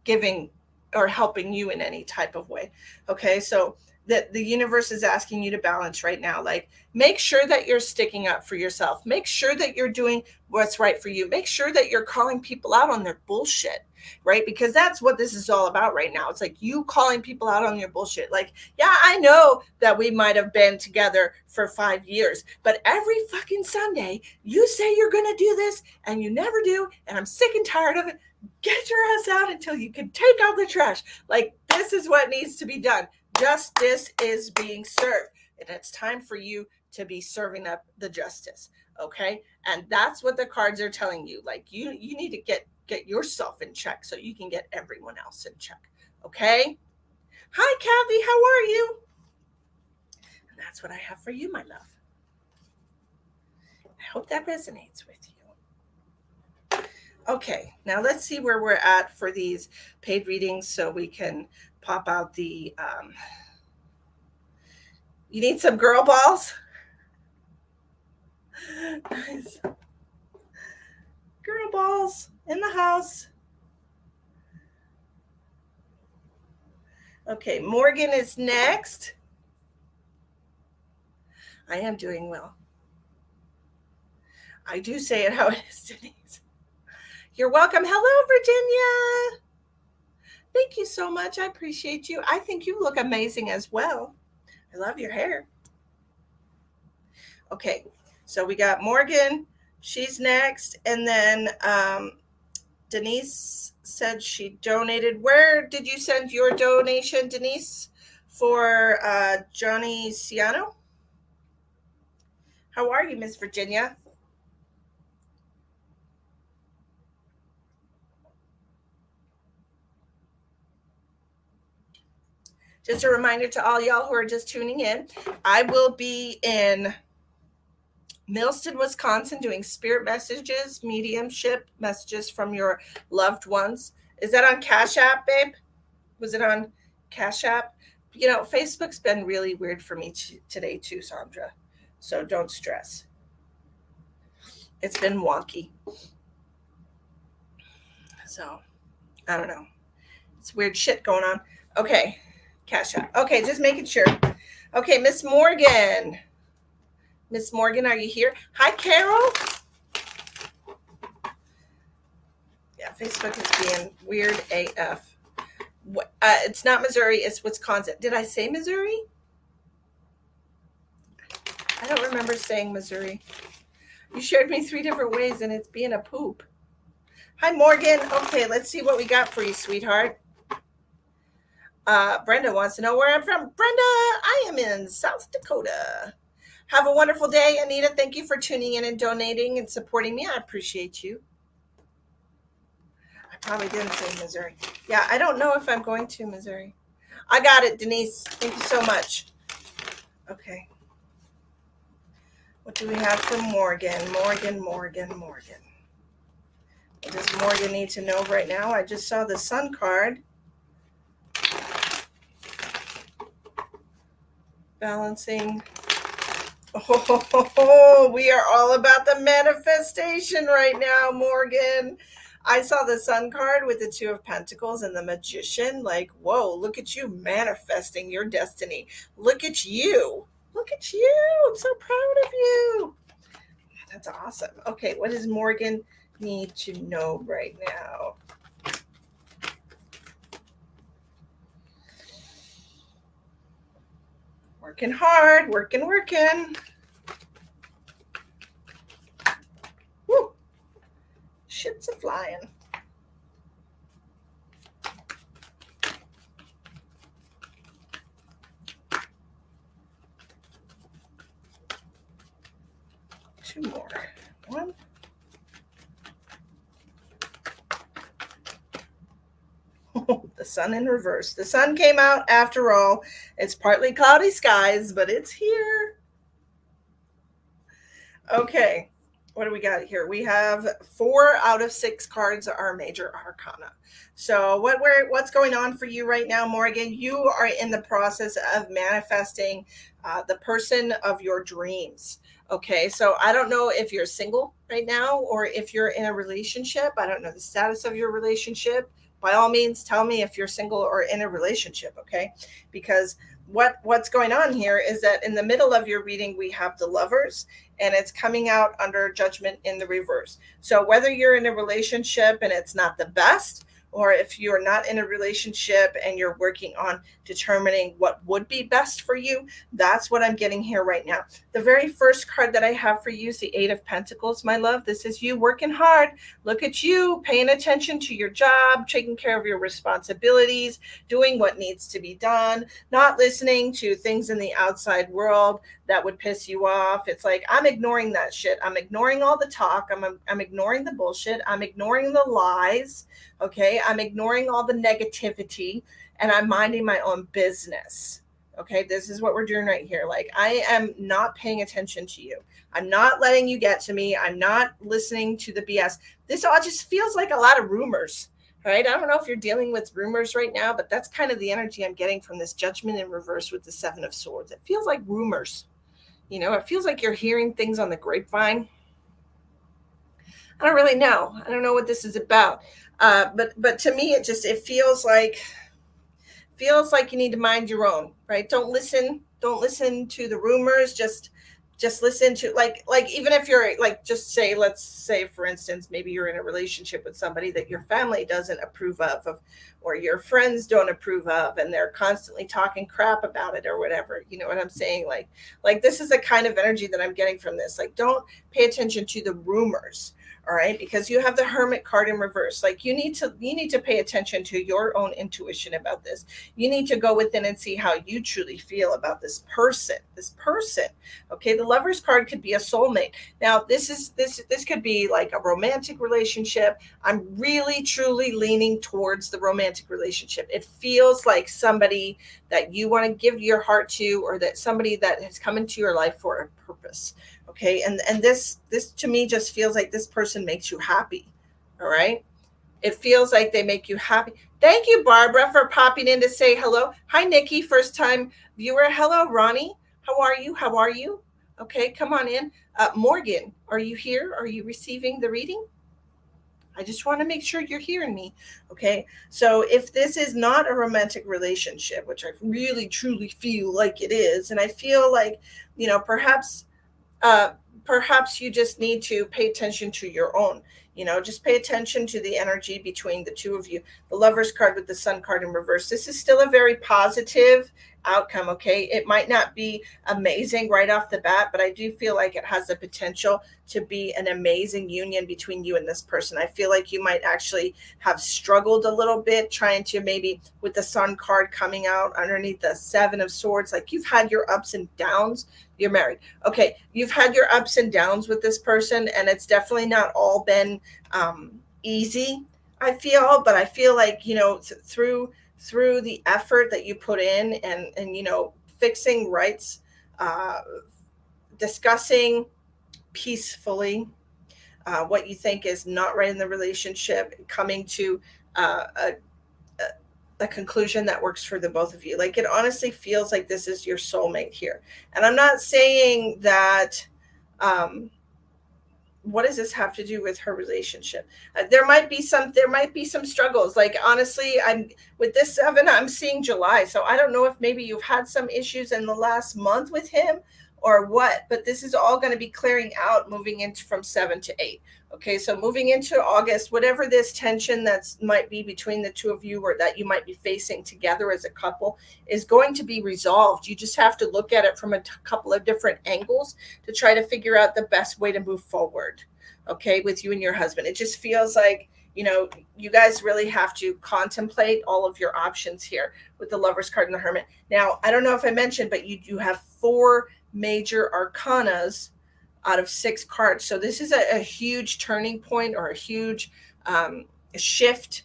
giving or helping you in any type of way. Okay, so the universe is asking you to balance right now. Like, make sure that you're sticking up for yourself. Make sure that you're doing what's right for you. Make sure that you're calling people out on their bullshit, right? Because that's what this is all about right now. It's like you calling people out on your bullshit. Like, yeah, I know that we might have been together for 5 years, but every fucking Sunday you say you're going to do this and you never do. And I'm sick and tired of it. Get your ass out until you can take out the trash. Like, this is what needs to be done. Justice is being served. And it's time for you to be serving up the justice. Okay. And that's what the cards are telling you. Like, you need to get yourself in check so you can get everyone else in check. Okay. Hi, Kathy. How are you? And that's what I have for you, my love. I hope that resonates with you. Okay, now let's see where we're at for these paid readings so we can pop out the, you need some girl balls? Nice. Girl balls in the house. Okay, Morgan is next. I am doing well. I do say it how it is, Denise. You're welcome. Hello, Virginia. Thank you so much. I appreciate you. I think you look amazing as well. I love your hair. Okay, so we got Morgan. She's next. And then Denise said she donated. Where did you send your donation, Denise, for Johnny Ciano? How are you, Miss Virginia? Just a reminder to all y'all who are just tuning in, I will be in Millston, Wisconsin, doing spirit messages, mediumship messages from your loved ones. Is that on Cash App, babe? Was it on Cash App? You know, Facebook's been really weird for me today too, Sandra. So don't stress. It's been wonky. So I don't know. It's weird shit going on. Okay. Cash App. Okay, just making sure. Okay, Miss Morgan. Miss Morgan, are you here? Hi, Carol. Yeah, Facebook is being weird AF. It's not Missouri, it's Wisconsin. Did I say Missouri? I don't remember saying Missouri. You shared me 3 different ways and it's being a poop. Hi, Morgan. Okay, let's see what we got for you, sweetheart. Brenda wants to know where I'm from. Brenda, I am in South Dakota. Have a wonderful day, Anita. Thank you for tuning in and donating and supporting me. I appreciate you. I probably didn't say Missouri. Yeah, I don't know if I'm going to Missouri. I got it, Denise. Thank you so much. Okay. What do we have for Morgan? Morgan. What does Morgan need to know right now? I just saw the Sun card. Balancing. Oh, we are all about the manifestation right now, Morgan. I saw the Sun card with the 2 of Pentacles and the Magician. Like, whoa, look at you manifesting your destiny. Look at you. Look at you. I'm so proud of you. That's awesome. Okay, what does Morgan need to know right now? Working hard, working. Woo! Ships are flying. Two more. One. The Sun in reverse. The Sun came out after all. It's partly cloudy skies, but it's here. Okay. What do we got here? We have 4 out of 6 cards are major arcana. So what's going on for you right now, Morgan? You are in the process of manifesting the person of your dreams. Okay, so I don't know if you're single right now or if you're in a relationship. I don't know the status of your relationship. By all means, tell me if you're single or in a relationship, okay? Because what's going on here is that in the middle of your reading, we have the Lovers, and it's coming out under Judgment in the reverse. So whether you're in a relationship and it's not the best, or if you're not in a relationship and you're working on determining what would be best for you, that's what I'm getting here right now. The very first card that I have for you is the 8 of Pentacles, my love. This is you working hard. Look at you paying attention to your job, taking care of your responsibilities, doing what needs to be done, not listening to things in the outside world that would piss you off. It's like, I'm ignoring that shit. I'm ignoring all the talk. I'm ignoring the bullshit. I'm ignoring the lies. Okay. I'm ignoring all the negativity and I'm minding my own business. Okay. This is what we're doing right here. Like, I am not paying attention to you. I'm not letting you get to me. I'm not listening to the BS. This all just feels like a lot of rumors, right? I don't know if you're dealing with rumors right now, but that's kind of the energy I'm getting from this Judgment in reverse with the 7 of Swords. It feels like rumors. You know, it feels like you're hearing things on the grapevine. I don't really know. I don't know what this is about. But to me, it feels like feels like you need to mind your own, right? Don't listen to the rumors. Just listen to, like even if you're like, just say, let's say for instance, maybe you're in a relationship with somebody that your family doesn't approve of, or your friends don't approve of, and they're constantly talking crap about it or whatever. You know what I'm saying? Like this is the kind of energy that I'm getting from this. Like, don't pay attention to the rumors. All right, because you have the Hermit card in reverse. Like, you need to pay attention to your own intuition about this. You need to go within and see how you truly feel about this person. Okay, the Lover's card could be a soulmate. Now, this could be like a romantic relationship. I'm really truly leaning towards the romantic relationship. It feels like somebody that you want to give your heart to, or that somebody that has come into your life for a purpose. Okay, and this to me just feels like this person makes you happy. All right, it feels like they make you happy. Thank you, Barbara, for popping in to say hello. Hi, Nikki, first time viewer. Hello, Ronnie. How are you? Okay, come on in. Morgan, are you here? Are you receiving the reading? I just want to make sure you're hearing me. Okay, so if this is not a romantic relationship, which I really truly feel like it is, and I feel like, perhaps perhaps you just need to pay attention to your own. Just pay attention to the energy between the two of you. The Lover's card with the Sun card in reverse. This is still a very positive outcome. Okay, it might not be amazing right off the bat, but I do feel like it has the potential to be an amazing union between you and this person. I feel like you might actually have struggled a little bit trying to, maybe with the Sun card coming out underneath the Seven of Swords, like you've had your ups and downs. You're married. Okay, you've had your ups and downs with this person, and it's definitely not all been easy, I feel. But I feel like, through the effort that you put in, and fixing rights, discussing peacefully what you think is not right in the relationship, coming to a conclusion that works for the both of you. Like, it honestly feels like this is your soulmate here. And I'm not saying that, what does this have to do with her relationship? There might be some struggles. Like, honestly, I'm with this 7, I'm seeing July. So I don't know if maybe you've had some issues in the last month with him or what, but this is all going to be clearing out moving into from 7 to 8. Okay, so moving into August, whatever this tension that's might be between the two of you, or that you might be facing together as a couple, is going to be resolved. You just have to look at it from a couple of different angles to try to figure out the best way to move forward, okay, with you and your husband. It just feels like, you guys really have to contemplate all of your options here with the Lover's card and the Hermit. Now, I don't know if I mentioned, but you do have 4 major arcanas out of 6 cards. So this is a huge turning point, or a huge shift,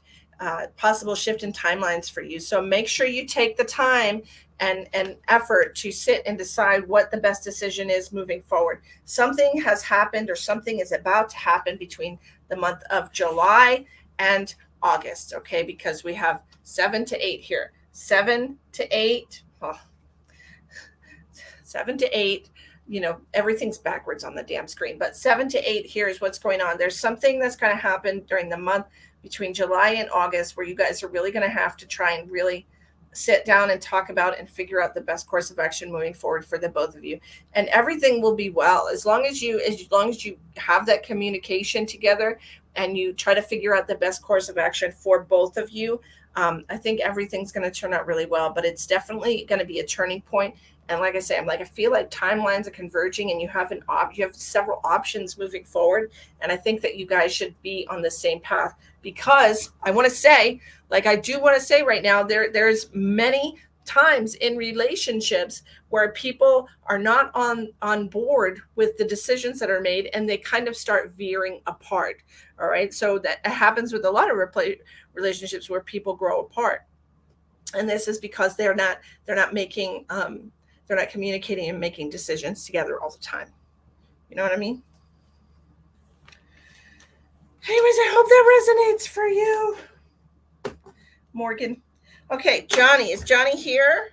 possible shift in timelines for you. So make sure you take the time and effort to sit and decide what the best decision is moving forward. Something has happened, or something is about to happen between the month of July and August, okay? Because we have 7 to 8 here. 7 to 8. Oh, 7 to 8. Everything's backwards on the damn screen, but 7 to 8 here is what's going on. There's something that's going to happen during the month between July and August, where you guys are really going to have to try and really sit down and talk about and figure out the best course of action moving forward for the both of you. And everything will be well as long as you have that communication together, and you try to figure out the best course of action for both of you. I think everything's going to turn out really well, but it's definitely going to be a turning point. And like I say, I feel like timelines are converging, and you have several options moving forward. And I think that you guys should be on the same path, because I want to say, right now, there's many times in relationships where people are not on board with the decisions that are made, and they kind of start veering apart. All right. So that happens with a lot of relationships where people grow apart. And this is because they're not making, they're not communicating and making decisions together all the time. You know what I mean? Anyways, I hope that resonates for you, Morgan. Okay, Johnny. Is Johnny here?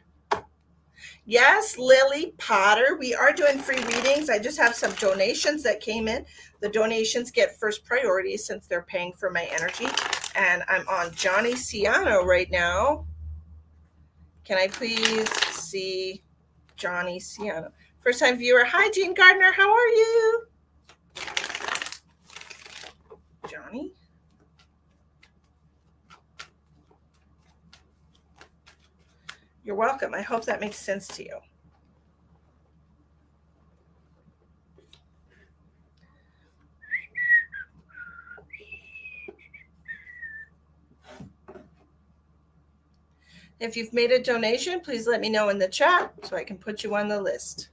Yes, Lily Potter. We are doing free readings. I just have some donations that came in. The donations get first priority since they're paying for my energy. And I'm on Johnny Ciano right now. Can I please see Johnny Ciano? First time viewer. Hi, Jean Gardner. How are you? Johnny? You're welcome. I hope that makes sense to you. If you've made a donation, please let me know in the chat so I can put you on the list.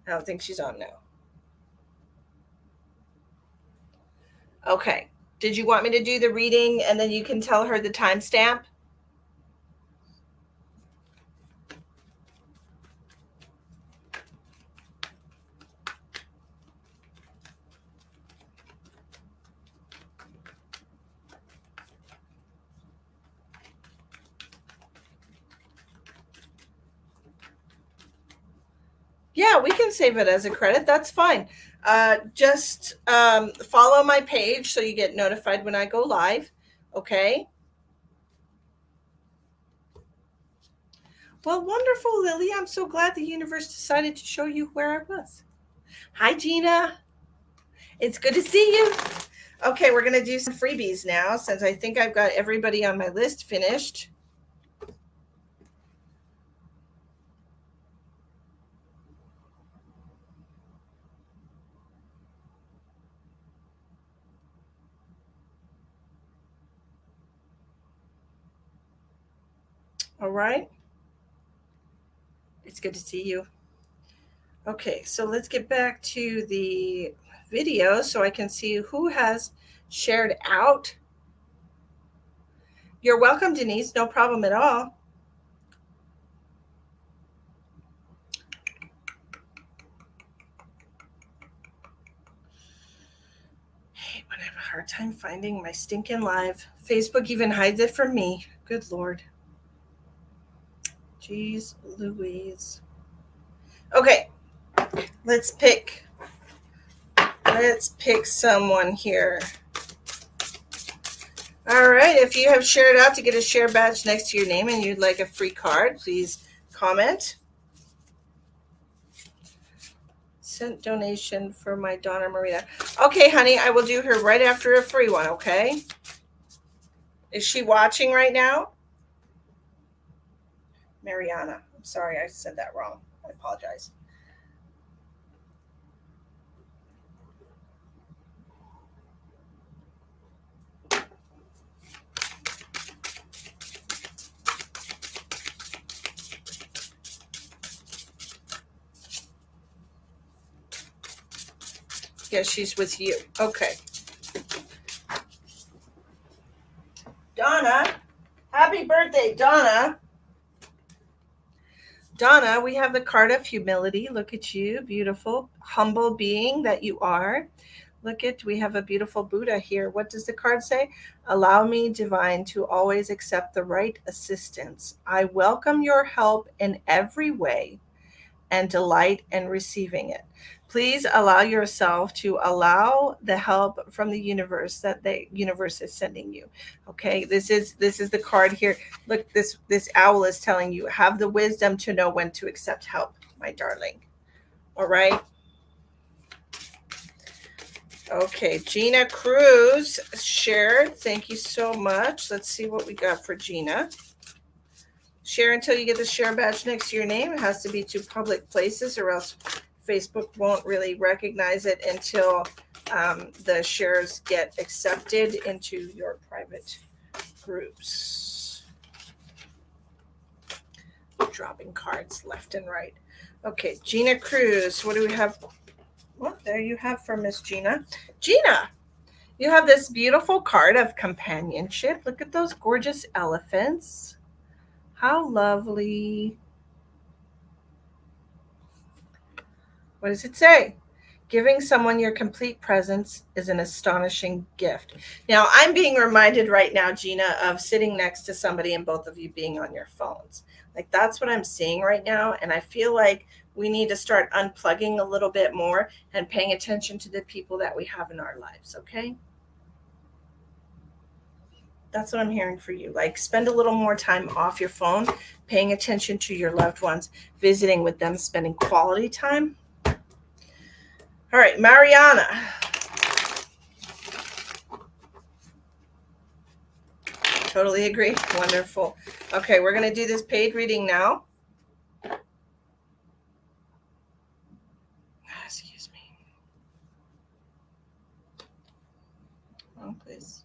I don't think she's on now. Okay. Did you want me to do the reading and then you can tell her the timestamp? Yeah, we can save it as a credit. That's fine. Just follow my page so you get notified when I go live. Okay. Well, wonderful, Lily. I'm so glad the universe decided to show you where I was. Hi, Gina. It's good to see you. Okay, we're going to do some freebies now since I think I've got everybody on my list finished. All right. It's good to see you. Okay, so let's get back to the video so I can see who has shared out. You're welcome, Denise. No problem at all. Hey, when I have a hard time finding my stinking live. Facebook even hides it from me. Good Lord. Jeez Louise. Okay, let's pick someone here. All right, if you have shared out to get a share badge next to your name and you'd like a free card, please comment. Sent donation for my daughter Marina. Okay, honey, I will do her right after a free one, okay? Is she watching right now? Mariana. I'm sorry, I said that wrong. I apologize. Yeah, she's with you. Okay. Donna. Happy birthday, Donna. Donna, we have the card of humility. Look at you, beautiful, humble being that you are. Look at, we have a beautiful Buddha here. What does the card say? Allow me, divine, to always accept the right assistance. I welcome your help in every way and delight in receiving it. Please allow yourself to allow the help from the universe that the universe is sending you. Okay, this is the card here. Look, this owl is telling you, have the wisdom to know when to accept help, my darling. All right. Okay, Gina Cruz shared. Thank you so much. Let's see what we got for Gina. Share until you get the share badge next to your name. It has to be to public places or else Facebook won't really recognize it until the shares get accepted into your private groups. Dropping cards left and right. Okay, Gina Cruz. What do we have? Well, there you have for Miss Gina. Gina, you have this beautiful card of companionship. Look at those gorgeous elephants. How lovely. What does it say? Giving someone your complete presence is an astonishing gift. Now, I'm being reminded right now, Gina, of sitting next to somebody and both of you being on your phones. Like, that's what I'm seeing right now. And I feel like we need to start unplugging a little bit more and paying attention to the people that we have in our lives, okay? That's what I'm hearing for you. Like, spend a little more time off your phone, paying attention to your loved ones, visiting with them, spending quality time. All right, Mariana. Totally agree. Wonderful. Okay, we're going to do this paid reading now. Excuse me. Oh, please.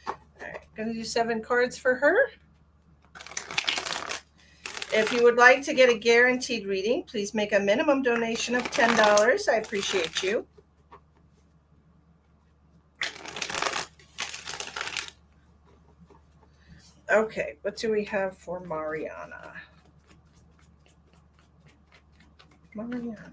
All right, going to do 7 cards for her. If you would like to get a guaranteed reading, please make a minimum donation of $10. I appreciate you. Okay, what do we have for Mariana? Mariana.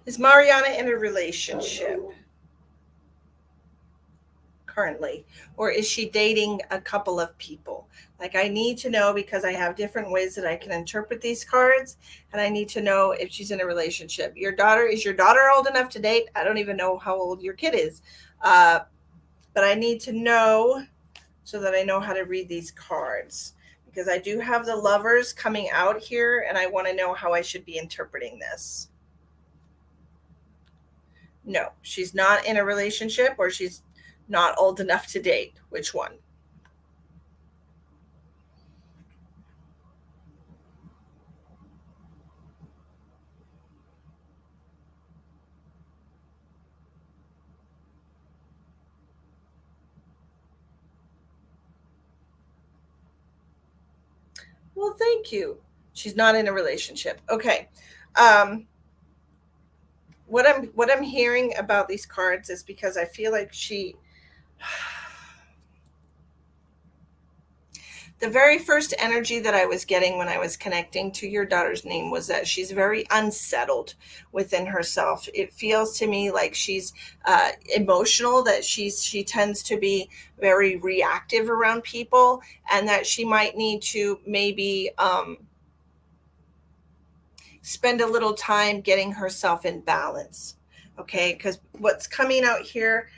Is Mariana in a relationship currently, or is she dating a couple of people? Like, I need to know, because I have different ways that I can interpret these cards, and I need to know if she's in a relationship. Is your daughter old enough to date? I don't even know how old your kid is, but I need to know so that I know how to read these cards, because I do have the Lovers coming out here, and I want to know how I should be interpreting this. No, she's not in a relationship, or she's not old enough to date. Which one? Well, thank you. She's not in a relationship. Okay. Um, what I'm hearing about these cards is, because I feel like the very first energy that I was getting when I was connecting to your daughter's name was that she's very unsettled within herself. It feels to me like she's emotional, that she tends to be very reactive around people, and that she might need to maybe spend a little time getting herself in balance. Okay, because what's coming out here,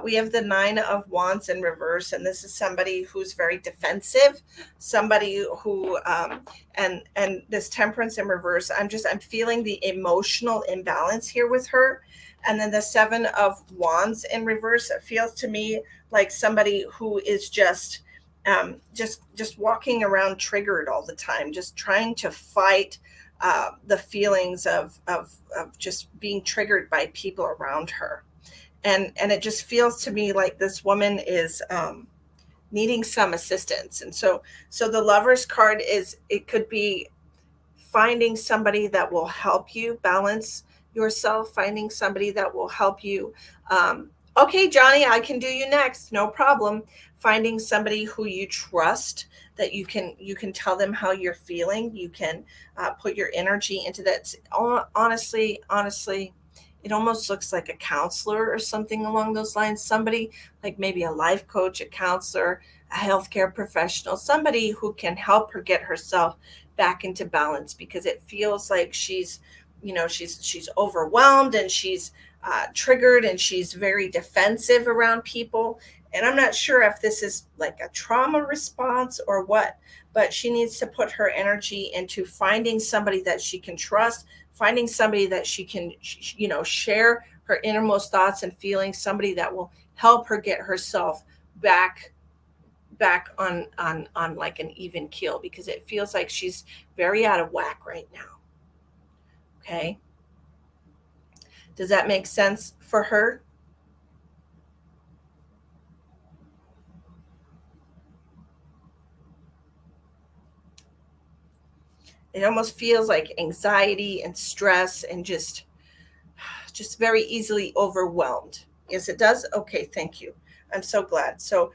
we have the 9 of Wands in reverse, and this is somebody who's very defensive, somebody who and this Temperance in reverse. I'm feeling the emotional imbalance here with her. And then the 7 of Wands in reverse, it feels to me like somebody who is just walking around triggered all the time, just trying to fight the feelings of just being triggered by people around her. And it just feels to me like this woman is needing some assistance. And so the Lovers card is, it could be finding somebody that will help you balance yourself, finding somebody that will help you. Okay, Johnny, I can do you next, no problem. Finding somebody who you trust, that you can tell them how you're feeling. You can put your energy into that. Honestly, it almost looks like a counselor or something along those lines. Somebody like maybe a life coach, a counselor, a healthcare professional, somebody who can help her get herself back into balance, because it feels like she's overwhelmed, and she's triggered, and she's very defensive around people. And I'm not sure if this is like a trauma response or what, but she needs to put her energy into finding somebody that she can trust, finding somebody that she can, share her innermost thoughts and feelings, somebody that will help her get herself back on like an even keel, because it feels like she's very out of whack right now. Okay. Does that make sense for her? It almost feels like anxiety and stress and just very easily overwhelmed. Yes, it does. Okay, thank you. I'm so glad. So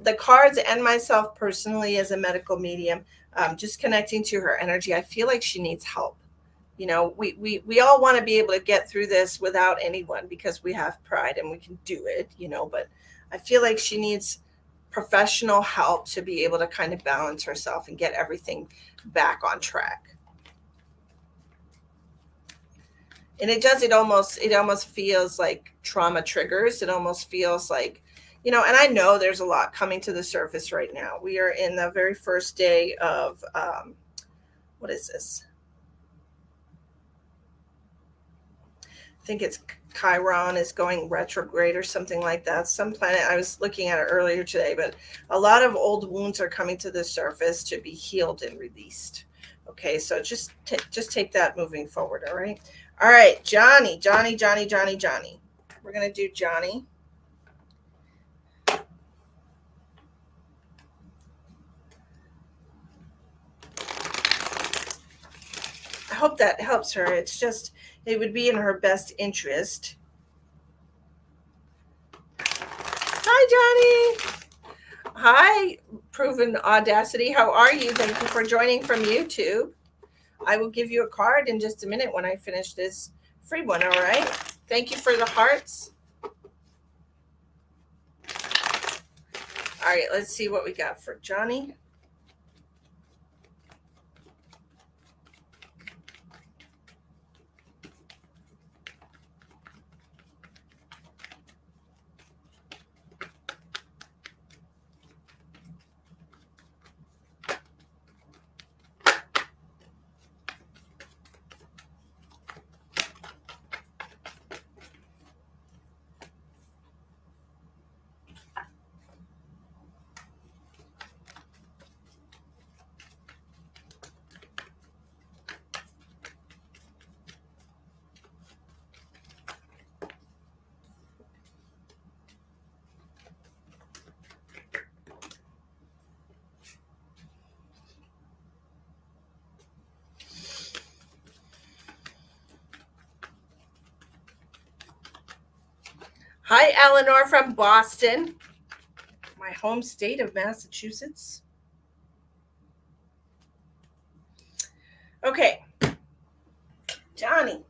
the cards and myself personally as a medical medium, just connecting to her energy, I feel like she needs help. We all want to be able to get through this without anyone because we have pride and we can do it, but I feel like she needs professional help to be able to kind of balance herself and get everything back on track. And it almost feels like trauma triggers. It almost feels like, and I know there's a lot coming to the surface right now. We are in the very first day of what is this? I think it's Chiron is going retrograde or something like that. Some planet, I was looking at it earlier today, but a lot of old wounds are coming to the surface to be healed and released. Okay, so just take that moving forward. All right, Johnny. We're gonna do Johnny. I hope that helps her. It would be in her best interest. Hi, Johnny. Hi, Proven Audacity. How are you? Thank you for joining from YouTube. I will give you a card in just a minute when I finish this free one, all right? Thank you for the hearts. All right, let's see what we got for Johnny. Hi, Eleanor from Boston, my home state of Massachusetts. Okay, Johnny.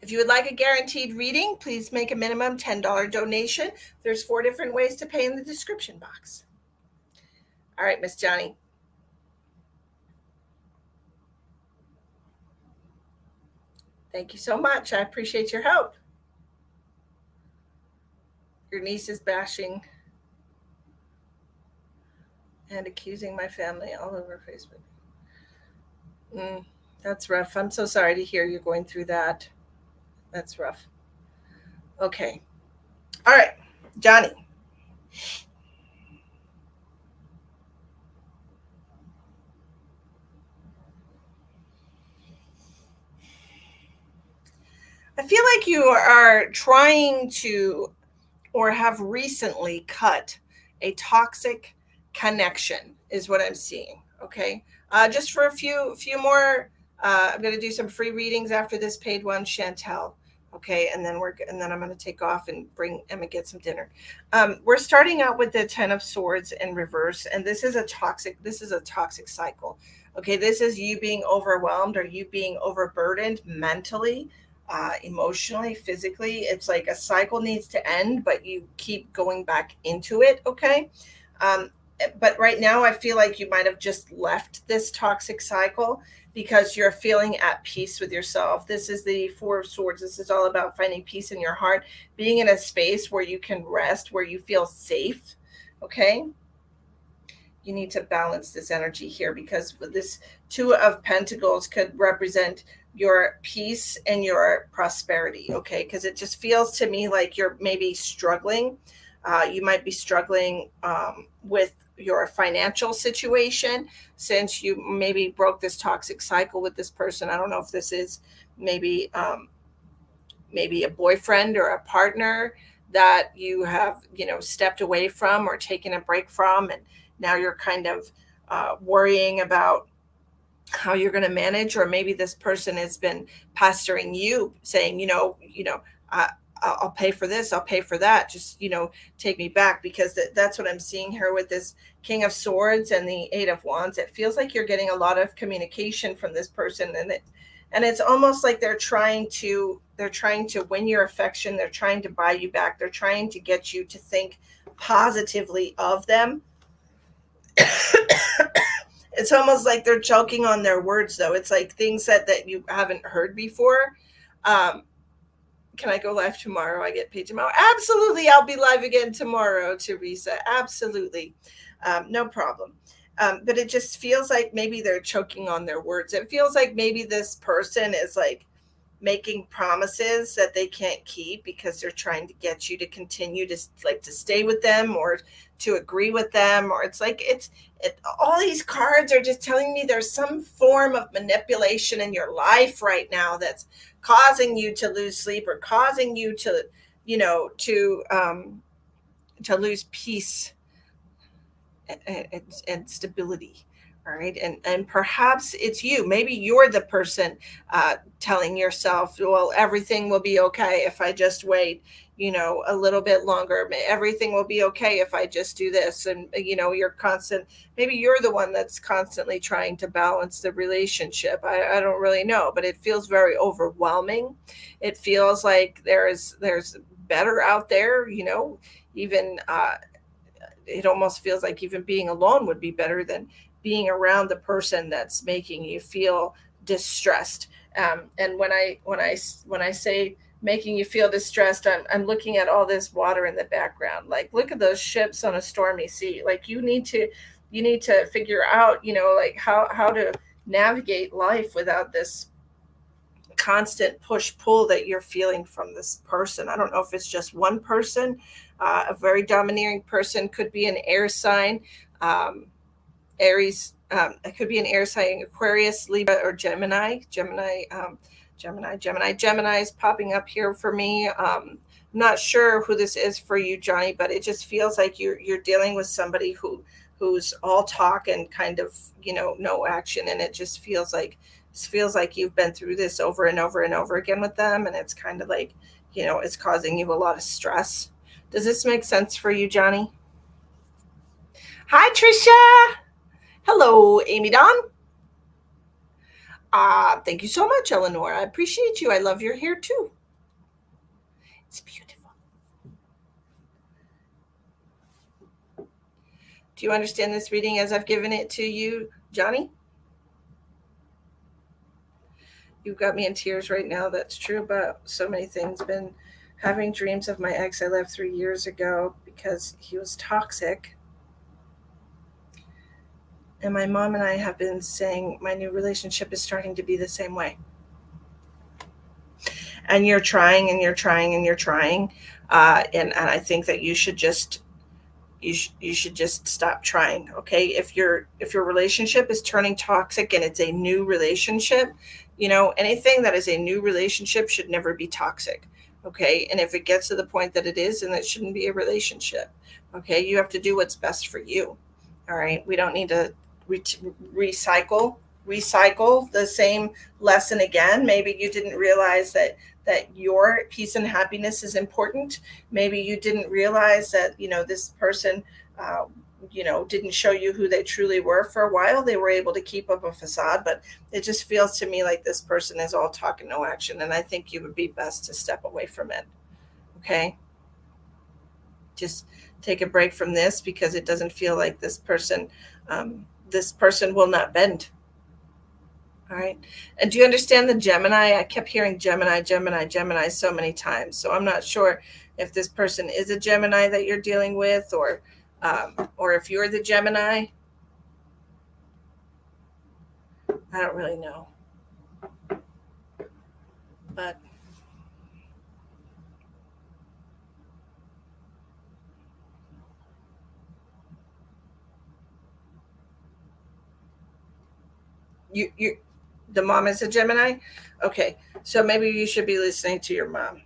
If you would like a guaranteed reading, please make a minimum $10 donation. There's 4 different ways to pay in the description box. All right, Miss Johnny. Thank you so much. I appreciate your help. Your niece is bashing and accusing my family all over Facebook. That's rough. I'm so sorry to hear you're going through that. That's rough. Okay. All right, Johnny. I feel like you are trying to or have recently cut a toxic connection is what I'm seeing. Okay. Just for a few more, I'm going to do some free readings after this paid one, Chantel. Okay. And then I'm going to take off and bring Emma get some dinner. We're starting out with the 10 of Swords in reverse. And this is a toxic cycle. Okay. This is you being overwhelmed or you being overburdened mentally, emotionally, physically. It's like a cycle needs to end, but you keep going back into it. Okay. But right now, I feel like you might have just left this toxic cycle because you're feeling at peace with yourself. This is the Four of Swords. This is all about finding peace in your heart, being in a space where you can rest, where you feel safe. Okay. You need to balance this energy here, because this Two of Pentacles could represent your peace and your prosperity. Okay. Because it just feels to me like you're maybe struggling. You might be struggling with your financial situation, since you maybe broke this toxic cycle with this person. I don't know if this is maybe maybe a boyfriend or a partner that you have, stepped away from or taken a break from, and now you're kind of worrying about how you're going to manage. Or maybe this person has been pestering you, saying, I, I'll pay for this, I'll pay for that, just, take me back. Because that's what I'm seeing here with this King of Swords and the Eight of Wands. It feels like you're getting a lot of communication from this person, and it's almost like they're trying to win your affection. They're trying to buy you back. They're trying to get you to think positively of them. It's almost like they're choking on their words, though. It's like things that you haven't heard before. Can I go live tomorrow? I get paid tomorrow. Absolutely. I'll be live again tomorrow, Teresa. Absolutely. No problem. But it just feels like maybe they're choking on their words. It feels like maybe this person is like making promises that they can't keep, because they're trying to get you to continue to stay with them, or to agree with them. Or it's like all these cards are just telling me there's some form of manipulation in your life right now that's causing you to lose sleep, or causing you to lose peace and stability. All right. And perhaps it's you. Maybe you're the person telling yourself, well, everything will be okay if I just wait, a little bit longer. Everything will be okay if I just do this. And, maybe you're the one that's constantly trying to balance the relationship. I don't really know, but it feels very overwhelming. It feels like there's better out there, even, it almost feels like even being alone would be better than being around the person that's making you feel distressed. And when I say making you feel distressed, I'm looking at all this water in the background. Like, look at those ships on a stormy sea. Like, you need to figure out, like how to navigate life without this constant push pull that you're feeling from this person. I don't know if it's just one person. A very domineering person could be an air sign. Aries, it could be an air sign, Aquarius, Libra, or Gemini. Gemini is popping up here for me. I'm not sure who this is for you, Johnny, but it just feels like you're dealing with somebody who's all talk and kind of, no action. And it just feels like you've been through this over and over and over again with them. And it's kind of like, it's causing you a lot of stress. Does this make sense for you, Johnny? Hi, Trisha. Hello, Amy Dawn. Thank you so much, Eleanor. I appreciate you. I love your hair too. It's beautiful. Do you understand this reading as I've given it to you, Johnny? You've got me in tears right now. That's true about so many things. Been having dreams of my ex I left 3 years ago because he was toxic. And my mom and I have been saying my new relationship is starting to be the same way. And you're trying and you're trying and you're trying. And I think that you should just stop trying. Okay. If your relationship is turning toxic and it's a new relationship, anything that is a new relationship should never be toxic. Okay. And if it gets to the point that it is, then it shouldn't be a relationship. Okay. You have to do what's best for you. All right. We don't need to recycle the same lesson again. Maybe you didn't realize that your peace and happiness is important. Maybe you didn't realize that, this person, didn't show you who they truly were for a while. They were able to keep up a facade, but it just feels to me like this person is all talk and no action. And I think you would be best to step away from it. Okay. Just take a break from this, because it doesn't feel like this person will not bend. All right. And do you understand the Gemini? I kept hearing Gemini, Gemini, Gemini so many times. So I'm not sure if this person is a Gemini that you're dealing with, or if you're the Gemini. I don't really know. But you the mom is a Gemini? Okay. So maybe you should be listening to your mom.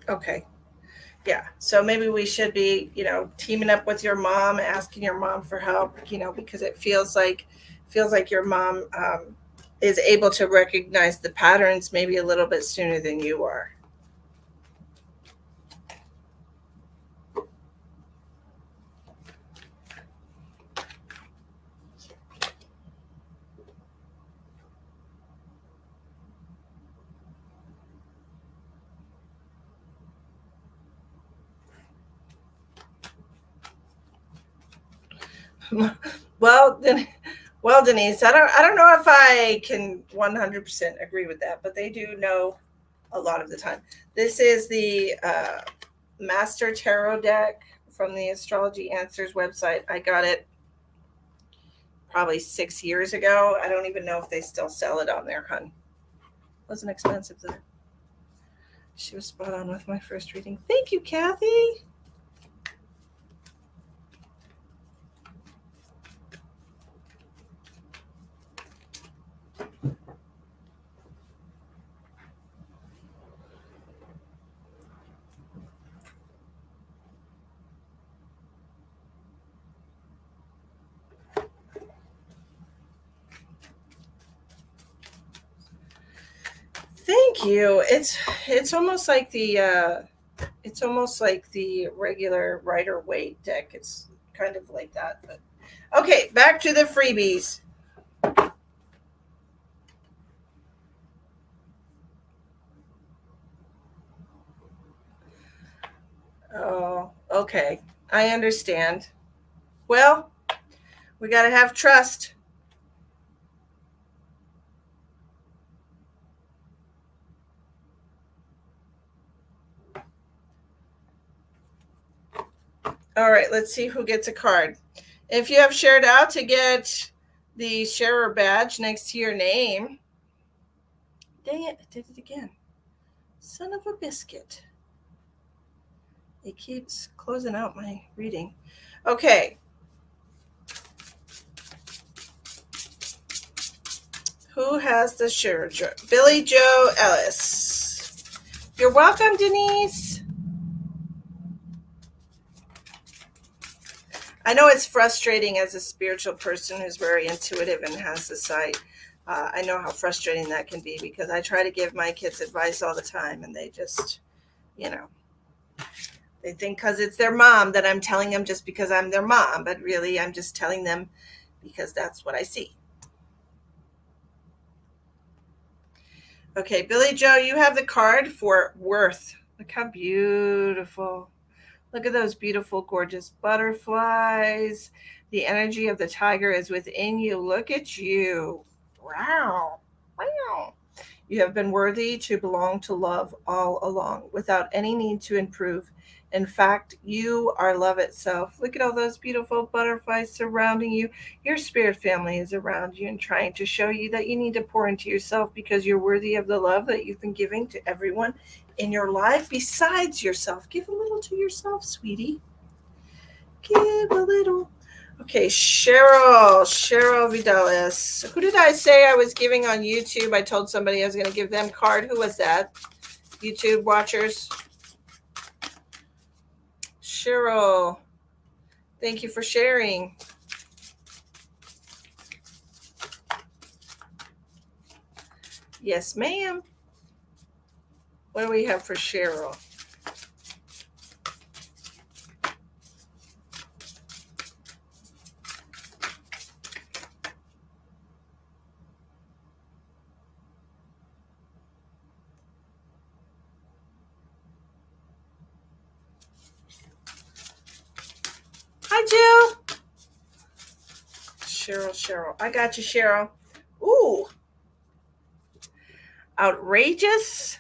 Okay. Yeah. So maybe we should be, teaming up with your mom, asking your mom for help, because it feels like your mom is able to recognize the patterns maybe a little bit sooner than you are. Well, then, well, Denise, I don't know if I can 100% agree with that, but they do know a lot of the time. This is the Master Tarot deck from the Astrology Answers website. I got it probably 6 years ago. I don't even know if they still sell it on there, hun. Wasn't expensive though. She was spot on with my first reading. Thank you, Kathy. Thank you. It's almost like the regular Rider Waite deck. It's kind of like that. But okay, back to the freebies. Oh, okay. I understand. Well, we got to have trust. All right, let's see who gets a card. If you have shared out to get the sharer badge next to your name. Dang it, I did it again. Son of a biscuit. It keeps closing out my reading. Okay. Who has the sharer? Billy Joe Ellis. You're welcome, Denise. I know it's frustrating as a spiritual person who's very intuitive and has the sight. I know how frustrating that can be because I try to give my kids advice all the time and they just, they think because it's their mom that I'm telling them just because I'm their mom, but really I'm just telling them because that's what I see. Okay, Billy Joe, you have the card for worth. Look how beautiful. Look at those beautiful, gorgeous butterflies. The energy of the tiger is within you. Look at you. Wow. Wow. You have been worthy to belong to love all along without any need to improve. In fact, you are love itself. Look at all those beautiful butterflies surrounding you. Your spirit family is around you and trying to show you that you need to pour into yourself because you're worthy of the love that you've been giving to everyone in your life besides yourself. Give a little to yourself, sweetie. Give a little. Okay, Cheryl Vidales. Who did I say I was giving on YouTube? I told somebody I was going to give them card. Who was that? YouTube watchers. Cheryl, thank you for sharing. Yes, ma'am. What do we have for Cheryl? would you? Cheryl. I got you, Cheryl. Ooh. Outrageous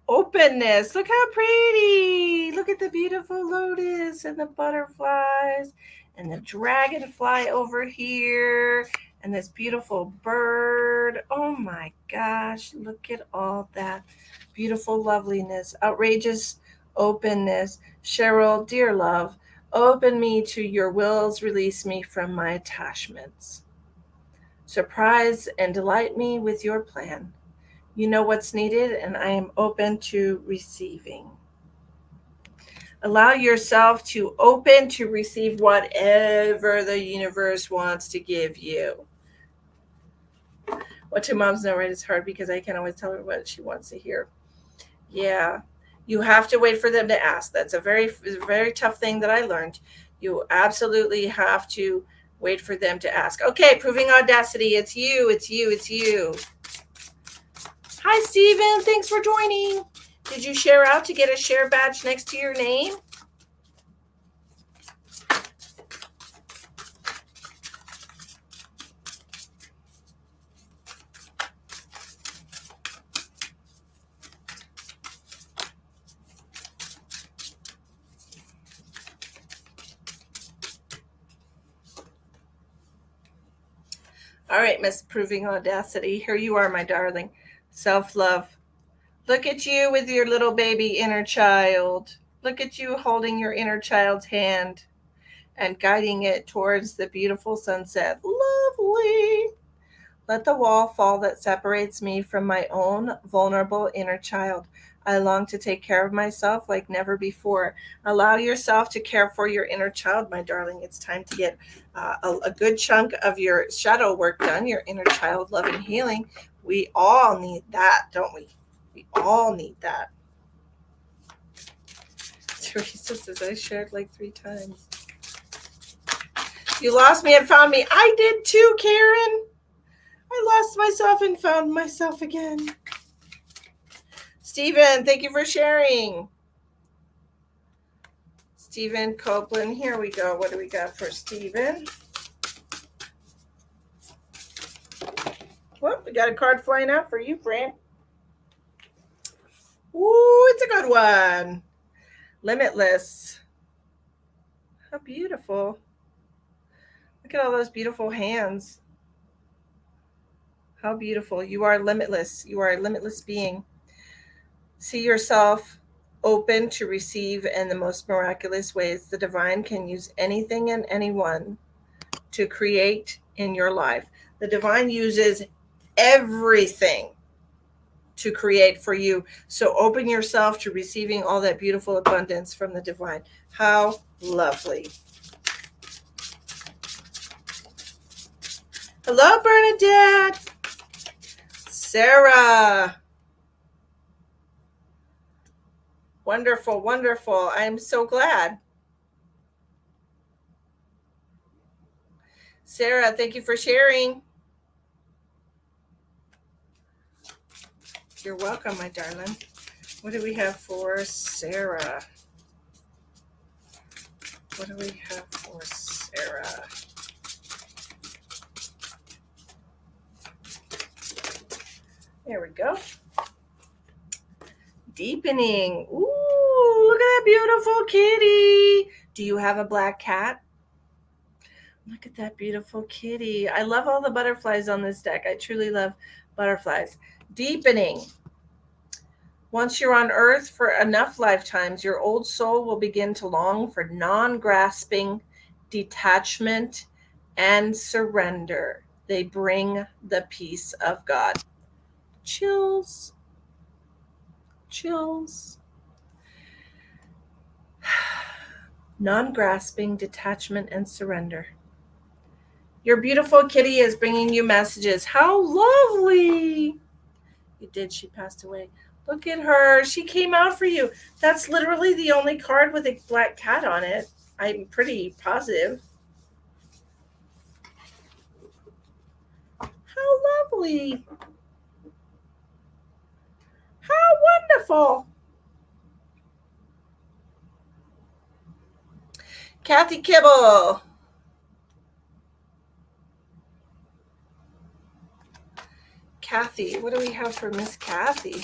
openness. Look how pretty. Look at the beautiful lotus and the butterflies and the dragonfly over here and this beautiful bird. Oh my gosh. Look at all that beautiful loveliness. Outrageous openness. Cheryl, dear love, open me to your wills, release me from my attachments. Surprise and delight me with your plan. You know what's needed, and I am open to receiving. Allow yourself to open to receive whatever the universe wants to give you. What two moms know, right? It's hard because I can't always tell her what she wants to hear. Yeah, you have to wait for them to ask. That's a very tough thing that I learned. You absolutely have to wait for them to ask. Okay, proving audacity. It's you. Hi, Stephen. Thanks for joining. Did you share out to get a share badge next to your name? All right, Miss Proving Audacity. Here you are, my darling. Self-love. Look at you with your little baby inner child. Look at you holding your inner child's hand and guiding it towards the beautiful sunset. Lovely. Let the wall fall that separates me from my own vulnerable inner child. I long to take care of myself like never before. Allow yourself to care for your inner child, my darling. It's time to get a good chunk of your shadow work done, your inner child love and healing. We all need that, don't we? We all need that. Teresa says, I shared like 3 times. You lost me and found me. I did too, Karen. I lost myself and found myself again. Stephen, thank you for sharing. Stephen Copeland, here we go. What do we got for Stephen? Whoop, we got a card flying out for you, friend. Ooh, it's a good one. Limitless. How beautiful. Look at all those beautiful hands. How beautiful. You are limitless. You are a limitless being. See yourself open to receive in the most miraculous ways. The divine can use anything and anyone to create in your life. The divine uses everything to create for you. So open yourself to receiving all that beautiful abundance from the divine. How lovely. Hello, Bernadette. Sarah. Wonderful, wonderful. I'm so glad. Sarah, thank you for sharing. You're welcome, my darling. What do we have for Sarah? What do we have for Sarah? There we go. Deepening. Ooh, look at that beautiful kitty. Do you have a black cat? Look at that beautiful kitty. I love all the butterflies on this deck. I truly love butterflies. Deepening. Once you're on earth for enough lifetimes, your old soul will begin to long for non-grasping, detachment, and surrender. They bring the peace of God. Chills. Chills. Non-grasping, detachment, and surrender. Your beautiful kitty is bringing you messages. How lovely. You did. She passed away. Look at her. She came out for you. That's literally the only card with a black cat on it. I'm pretty positive. How lovely. How wonderful. Kathy Kibble. Kathy. What do we have for Miss Kathy?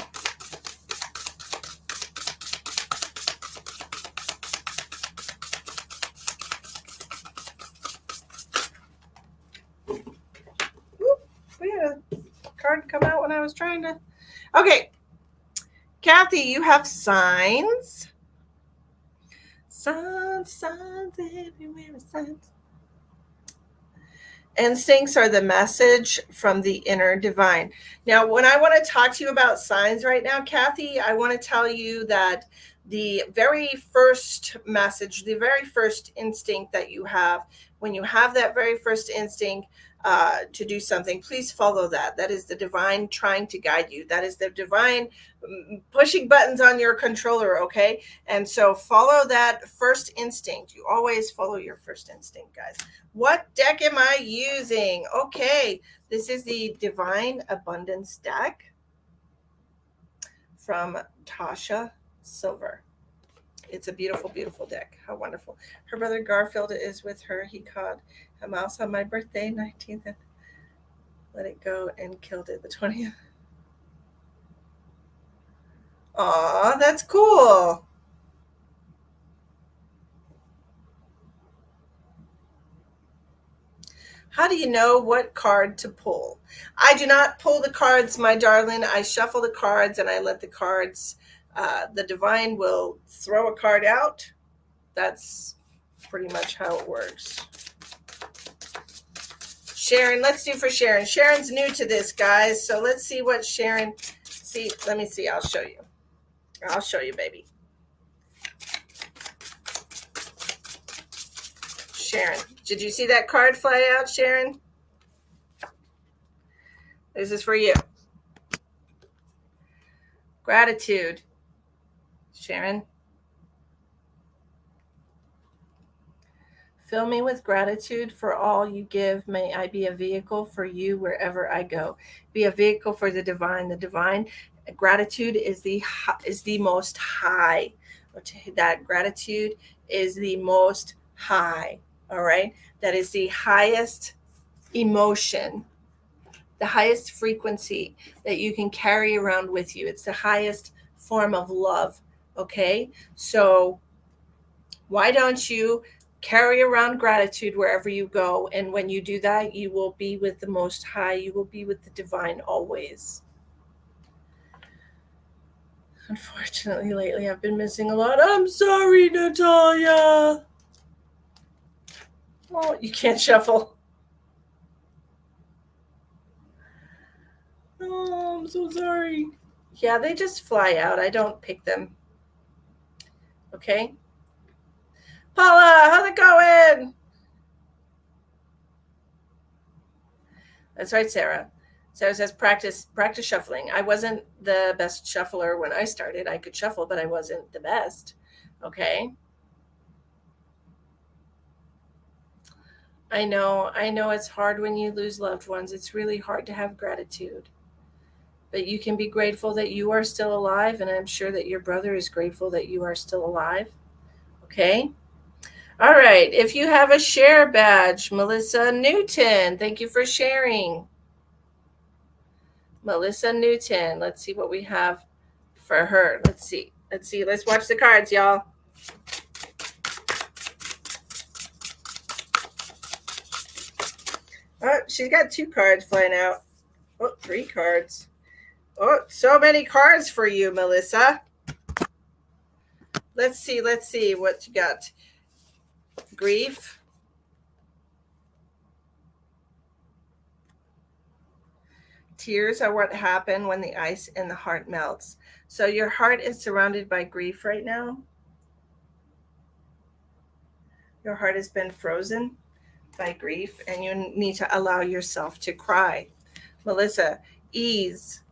Whoop, we had a card come out when I was trying to. Okay. Kathy, you have signs. Signs everywhere, signs. Instincts are the message from the inner divine. Now, when I want to talk to you about signs right now, Kathy, I want to tell you that the very first message, the very first instinct that you have, when you have that very first instinct to do something, please follow that. That is the divine trying to guide you. That is the divine pushing buttons on your controller, okay? And so follow that first instinct. You always follow your first instinct, guys. What deck am I using? Okay, this is the Divine Abundance deck from Tasha Silver. It's a beautiful, beautiful deck. How wonderful. Her brother Garfield is with her. He caught a mouse on my birthday, 19th, and let it go and killed it the 20th. Aw, that's cool. How do you know what card to pull? I do not pull the cards, my darling. I shuffle the cards and I let the cards, the divine will throw a card out. That's pretty much how it works. Sharon, let's do for Sharon. Sharon's new to this, guys. So let's see what Sharon, let me see. I'll show you. I'll show you, baby. Sharon, did you see that card fly out, Sharon? This is for you. Gratitude. Sharon. Fill me with gratitude for all you give. May I be a vehicle for you wherever I go. Be a vehicle for the divine. The divine gratitude is the most high. That gratitude is the most high. All right. That is the highest emotion, the highest frequency that you can carry around with you. It's the highest form of love. Okay. So why don't you carry around gratitude wherever you go? And when you do that, you will be with the Most High. You will be with the divine always. Unfortunately, lately I've been missing a lot. I'm sorry, Natalia. Oh, you can't shuffle. Oh, I'm so sorry. Yeah, they just fly out. I don't pick them. Okay. Paula, how's it going? That's right, Sarah. Sarah says practice shuffling. I wasn't the best shuffler when I started. I could shuffle, but I wasn't the best. Okay. I know it's hard when you lose loved ones. It's really hard to have gratitude. But you can be grateful that you are still alive, and I'm sure that your brother is grateful that you are still alive. Okay? All right. If you have a share badge, Melissa Newton, thank you for sharing. Melissa Newton. Let's see what we have for her. Let's see. Let's watch the cards, y'all. Oh, she's got 2 cards flying out. Oh, 3 cards. Oh, so many cards for you, Melissa. Let's see what you got. Grief. Tears are what happen when the ice in the heart melts. So your heart is surrounded by grief right now. Your heart has been frozen by grief, and you need to allow yourself to cry. Melissa, ease.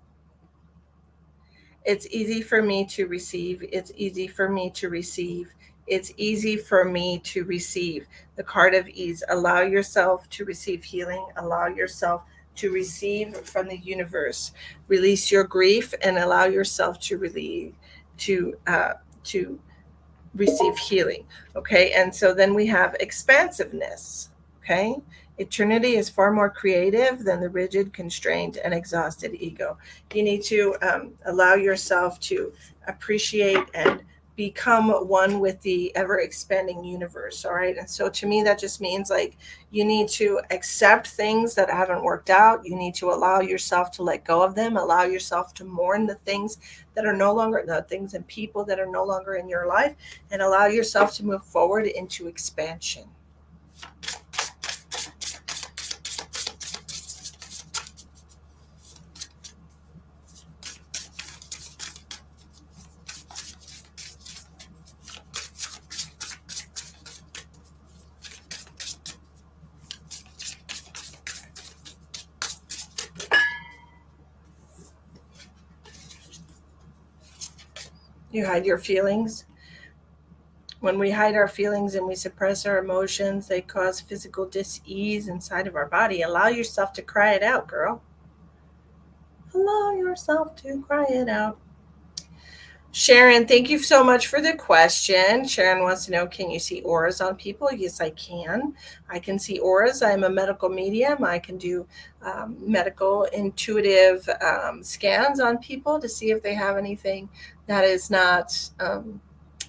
It's easy for me to receive. It's easy for me to receive. It's easy for me to receive. The card of ease. Allow yourself to receive healing. Allow yourself to receive from the universe. Release your grief and allow yourself to receive healing. Okay, and so then we have expansiveness. Okay, Eternity is far more creative than the rigid, constrained, and exhausted ego. You need to allow yourself to appreciate and become one with the ever expanding universe. All right. And so to me, that just means like you need to accept things that haven't worked out. You need to allow yourself to let go of them, allow yourself to mourn the things that are no longer, the things and people that are no longer in your life, and allow yourself to move forward into expansion. You hide your feelings. When we hide our feelings and we suppress our emotions, they cause physical dis-ease inside of our body. Allow yourself to cry it out, girl. Allow yourself to cry it out. Sharon, thank you so much for the question. Sharon wants to know, can you see auras on people? Yes, I can. I can see auras. I'm a medical medium. I can do medical intuitive scans on people to see if they have anything that is not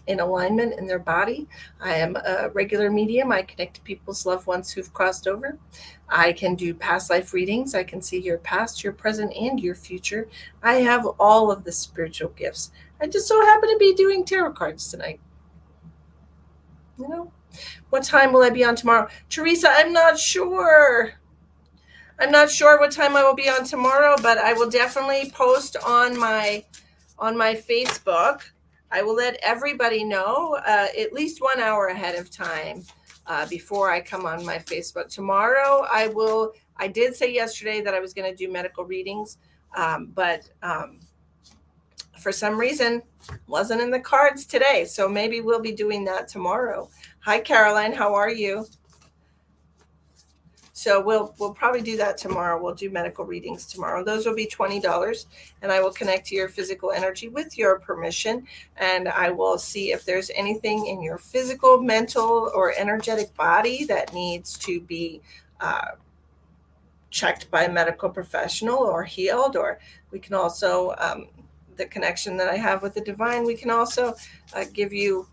in alignment in their body. I am a regular medium. I connect to people's loved ones who've crossed over. I can do past life readings. I can see your past, your present, and your future. I have all of the spiritual gifts. I just so happen to be doing tarot cards tonight. You know, what time will I be on tomorrow? Teresa, I'm not sure. I'm not sure what time I will be on tomorrow, but I will definitely post on my Facebook. I will let everybody know at least 1 hour ahead of time before I come on my Facebook. Tomorrow, I did say yesterday that I was going to do medical readings, but for some reason, wasn't in the cards today. So maybe we'll be doing that tomorrow. Hi, Caroline. How are you? So we'll probably do that tomorrow. We'll do medical readings tomorrow. Those will be $20, and I will connect to your physical energy with your permission, and I will see if there's anything in your physical, mental, or energetic body that needs to be checked by a medical professional or healed. Or we can also, the connection that I have with the divine, we can also give you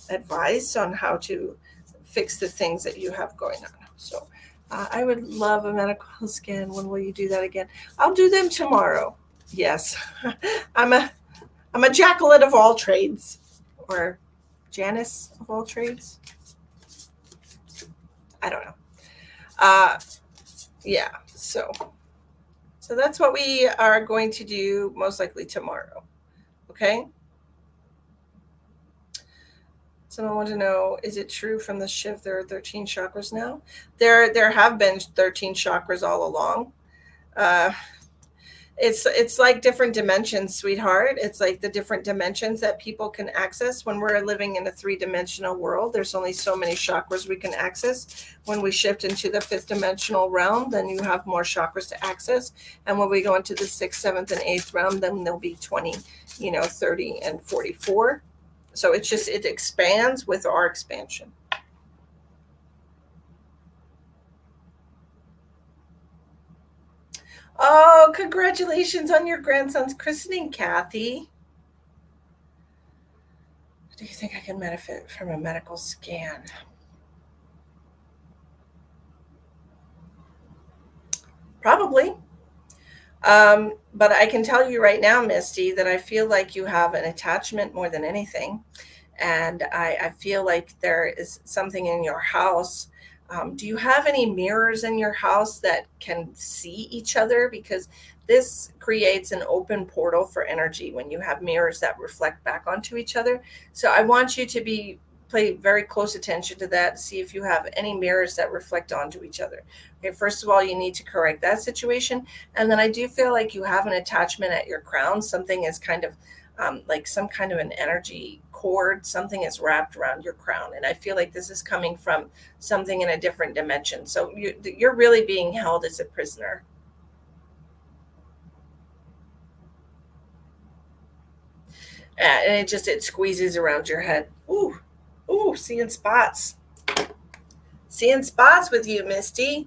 advice on how to fix the things that you have going on. So I would love a medical scan. When will you do that again? I'll do them tomorrow. Yes. I'm a Jacqueline of all trades, or Janice of all trades. I don't know. Yeah. So that's what we are going to do most likely tomorrow. Okay. Someone wanted to know, is it true from the shift there are 13 chakras now? There have been 13 chakras all along. It's like different dimensions, sweetheart. It's like the different dimensions that people can access. When we're living in a 3-dimensional world, there's only so many chakras we can access. When we shift into the 5th dimensional realm, then you have more chakras to access. And when we go into the 6th, 7th, and 8th realm, then there'll be 20, 30, and 44. So it expands with our expansion. Oh, congratulations on your grandson's christening, Kathy. Do you think I can benefit from a medical scan? Probably. But I can tell you right now, Misty, that I feel like you have an attachment more than anything. And I feel like there is something in your house. Do you have any mirrors in your house that can see each other? Because this creates an open portal for energy when you have mirrors that reflect back onto each other. So I want you to pay very close attention to that, see if you have any mirrors that reflect onto each other. Okay, first of all, you need to correct that situation. And then I do feel like you have an attachment at your crown. Something is kind of like some kind of an energy cord, something is wrapped around your crown. And I feel like this is coming from something in a different dimension. So you're really being held as a prisoner. And it squeezes around your head. Ooh, seeing spots. Seeing spots with you, Misty.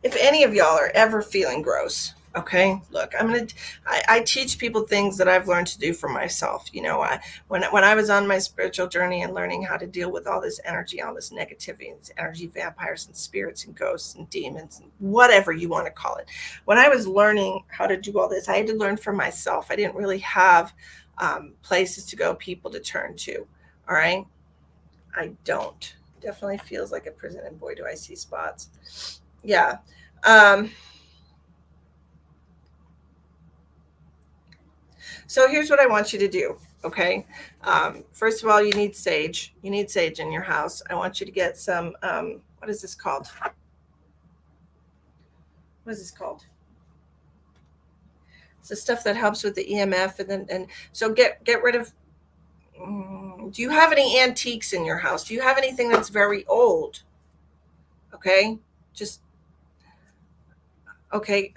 if any of y'all are ever feeling gross, okay, look, I teach people things that I've learned to do for myself. When I was on my spiritual journey and learning how to deal with all this energy, all this negativity, these energy vampires and spirits and ghosts and demons and whatever you want to call it. When I was learning how to do all this, I had to learn for myself. I didn't really have places to go, people to turn to. All right. I don't. Definitely feels like a prison, and boy, do I see spots. Yeah. Um, so here's what I want you to do. Okay. First of all, you need sage. You need sage in your house. I want you to get some. What is this called? What is this called? It's the stuff that helps with the EMF, and so get rid of. Do you have any antiques in your house? Do you have anything that's very old? Okay, just okay.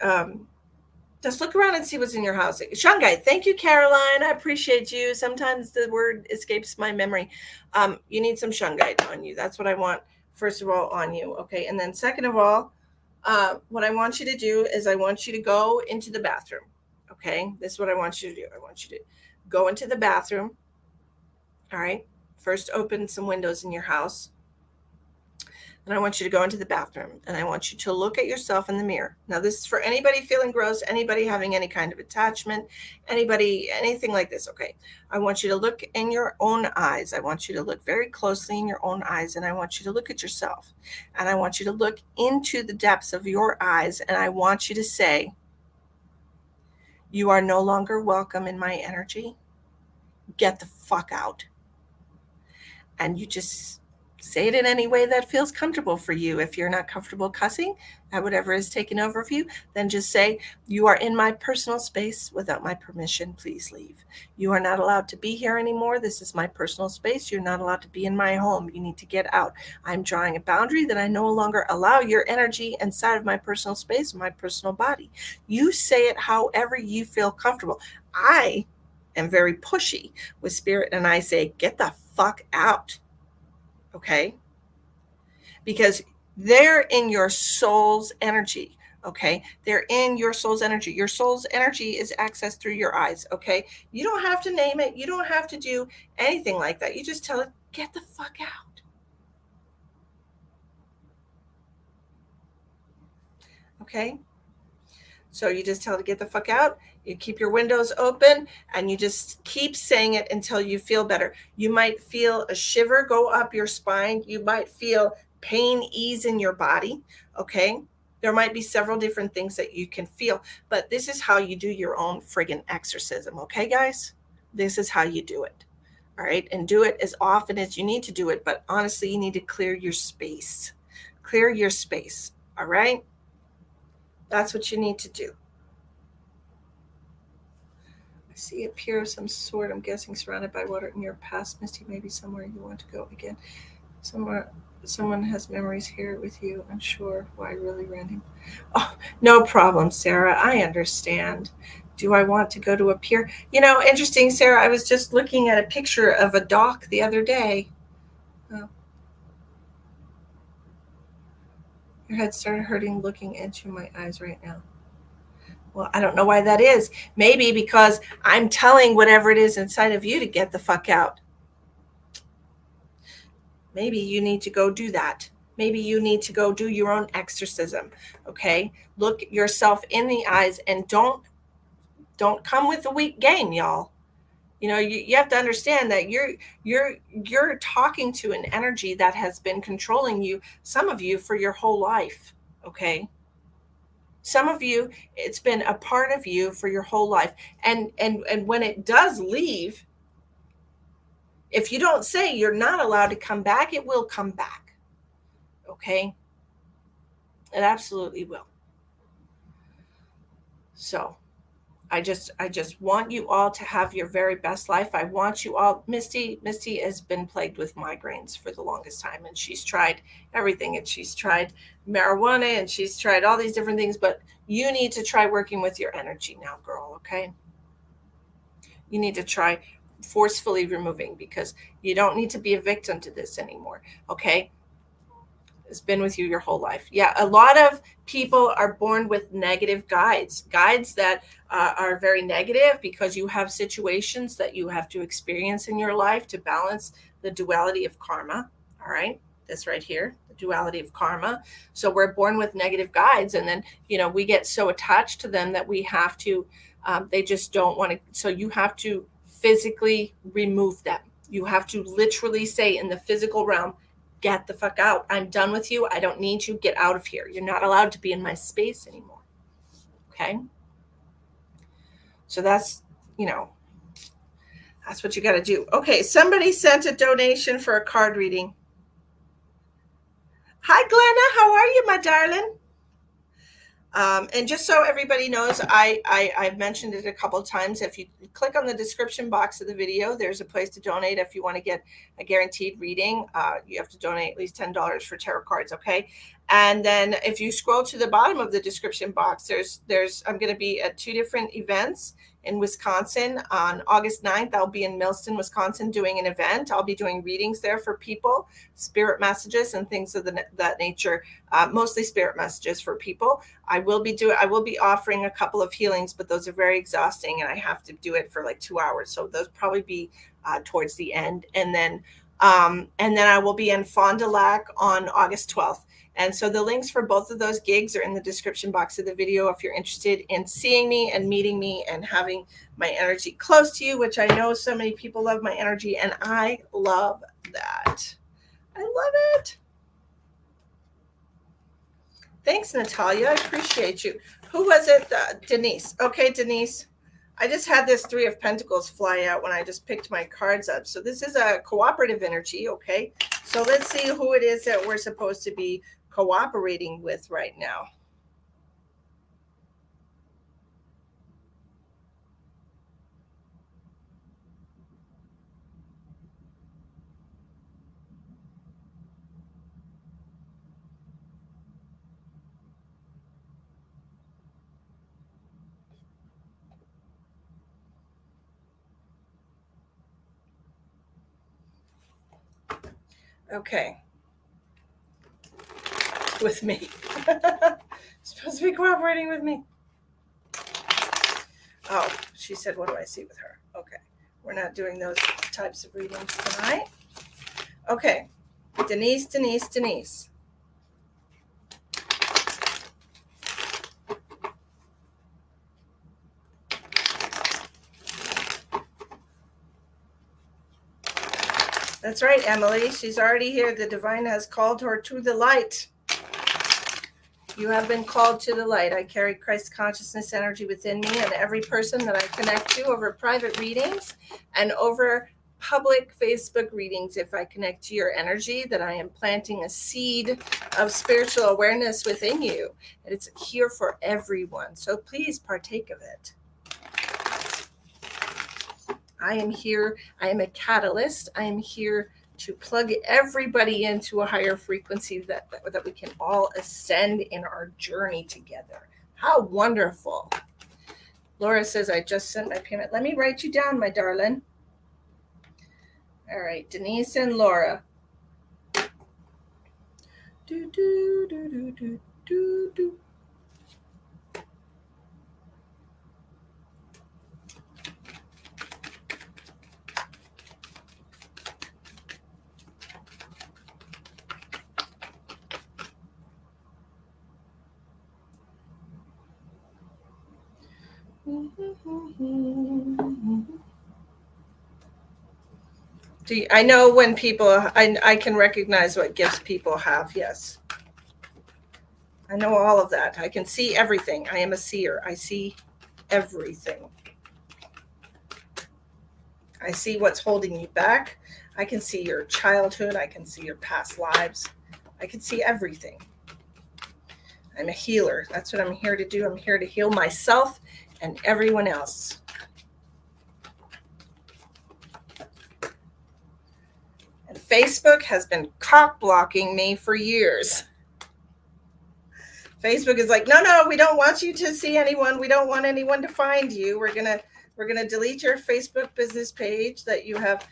Just look around and see what's in your house. Shungite. Thank you, Caroline. I appreciate you. Sometimes the word escapes my memory. You need some shungite on you. That's what I want, first of all, on you. Okay. And then, second of all, what I want you to do is I want you to go into the bathroom. Okay. This is what I want you to do. I want you to go into the bathroom. All right. First, open some windows in your house. And I want you to go into the bathroom and I want you to look at yourself in the mirror. Now, this is for anybody feeling gross, anybody having any kind of attachment, anybody, anything like this. Okay. I want you to look in your own eyes. I want you to look very closely in your own eyes and I want you to look at yourself and I want you to look into the depths of your eyes and I want you to say, you are no longer welcome in my energy. Get the fuck out. And you just say it in any way that feels comfortable for you. If you're not comfortable cussing at whatever is taking over for you, then just say, you are in my personal space without my permission. Please leave. You are not allowed to be here anymore. This is my personal space. You're not allowed to be in my home. You need to get out. I'm drawing a boundary that I no longer allow your energy inside of my personal space, my personal body. You say it however you feel comfortable. I am very pushy with spirit and I say, get the fuck out. Okay. Because they're in your soul's energy. Okay. They're in your soul's energy. Your soul's energy is accessed through your eyes. Okay. You don't have to name it. You don't have to do anything like that. You just tell it, get the fuck out. Okay. So you just tell it to get the fuck out. You keep your windows open and you just keep saying it until you feel better. You might feel a shiver go up your spine. You might feel pain ease in your body. Okay. There might be several different things that you can feel, but this is how you do your own friggin' exorcism. Okay, guys? This is how you do it. All right. And do it as often as you need to do it. But honestly, you need to clear your space. Clear your space. All right. That's what you need to do. I see a pier of some sort. I'm guessing surrounded by water in your past, Misty. Maybe somewhere you want to go again. Someone has memories here with you. Unsure why, really, Randy. Oh, no problem, Sarah. I understand. Do I want to go to a pier? Interesting, Sarah. I was just looking at a picture of a dock the other day. Oh. Your head started hurting looking into my eyes right now. Well, I don't know why that is. Maybe because I'm telling whatever it is inside of you to get the fuck out. Maybe you need to go do that. Maybe you need to go do your own exorcism. Okay? Look yourself in the eyes and don't come with a weak game, y'all. You have to understand that you're talking to an energy that has been controlling you, some of you, for your whole life. Okay? Some of you, it's been a part of you for your whole life. And when it does leave, if you don't say you're not allowed to come back, it will come back. Okay? It absolutely will. So I just want you all to have your very best life. I want you all. Misty has been plagued with migraines for the longest time, and she's tried everything, and she's tried marijuana, and she's tried all these different things, but you need to try working with your energy now, girl. Okay? You need to try forcefully removing, because you don't need to be a victim to this anymore. Okay? It's been with you your whole life. Yeah, a lot of people are born with negative guides that are very negative because you have situations that you have to experience in your life to balance the duality of karma. All right, this right here, the duality of karma. So we're born with negative guides, and then we get so attached to them that we have to. They just don't want to. So you have to physically remove them. You have to literally say in the physical realm, get the fuck out. I'm done with you. I don't need you. Get out of here. You're not allowed to be in my space anymore. Okay? So that's what you got to do. Okay, somebody sent a donation for a card reading. Hi, Glenna. How are you, my darling? And just so everybody knows, I've mentioned it a couple of times. If you click on the description box of the video, there's a place to donate. If you want to get a guaranteed reading, you have to donate at least $10 for tarot cards, okay? And then if you scroll to the bottom of the description box, I'm going to be at 2 different events in Wisconsin. On August 9th, I'll be in Millston, Wisconsin doing an event. I'll be doing readings there for people, spirit messages and things of that nature, mostly spirit messages for people. I will be offering a couple of healings, but those are very exhausting and I have to do it for like 2 hours. So those probably be towards the end. And then I will be in Fond du Lac on August 12th. And so the links for both of those gigs are in the description box of the video if you're interested in seeing me and meeting me and having my energy close to you, which I know so many people love my energy, and I love that. I love it. Thanks, Natalia. I appreciate you. Who was it? Denise. Okay, Denise. I just had this 3 of Pentacles fly out when I just picked my cards up. So this is a cooperative energy, okay? So let's see who it is that we're supposed to be cooperating with right now. Okay. With me. Supposed to be cooperating with me. Oh, she said, what do I see with her? Okay. We're not doing those types of readings tonight. Okay. Denise. That's right, Emily. She's already here. The divine has called her to the light. You have been called to the light. I carry Christ consciousness energy within me, and every person that I connect to over private readings and over public Facebook readings, if I connect to your energy, that I am planting a seed of spiritual awareness within you. And it's here for everyone. So please partake of it. I am here. I am a catalyst. I am here to plug everybody into a higher frequency that we can all ascend in our journey together. How wonderful. Laura says, I just sent my payment. Let me write you down, my darling. All right, Denise and Laura. Do, do, do, do, do, do, do. I know when people, I can recognize what gifts people have. Yes. I know all of that. I can see everything. I am a seer. I see everything. I see what's holding you back. I can see your childhood. I can see your past lives. I can see everything. I'm a healer. That's what I'm here to do. I'm here to heal myself and everyone else. And Facebook has been cock blocking me for years. Facebook is like, no, we don't want you to see anyone. We don't want anyone to find you. We're gonna delete your Facebook business page that you have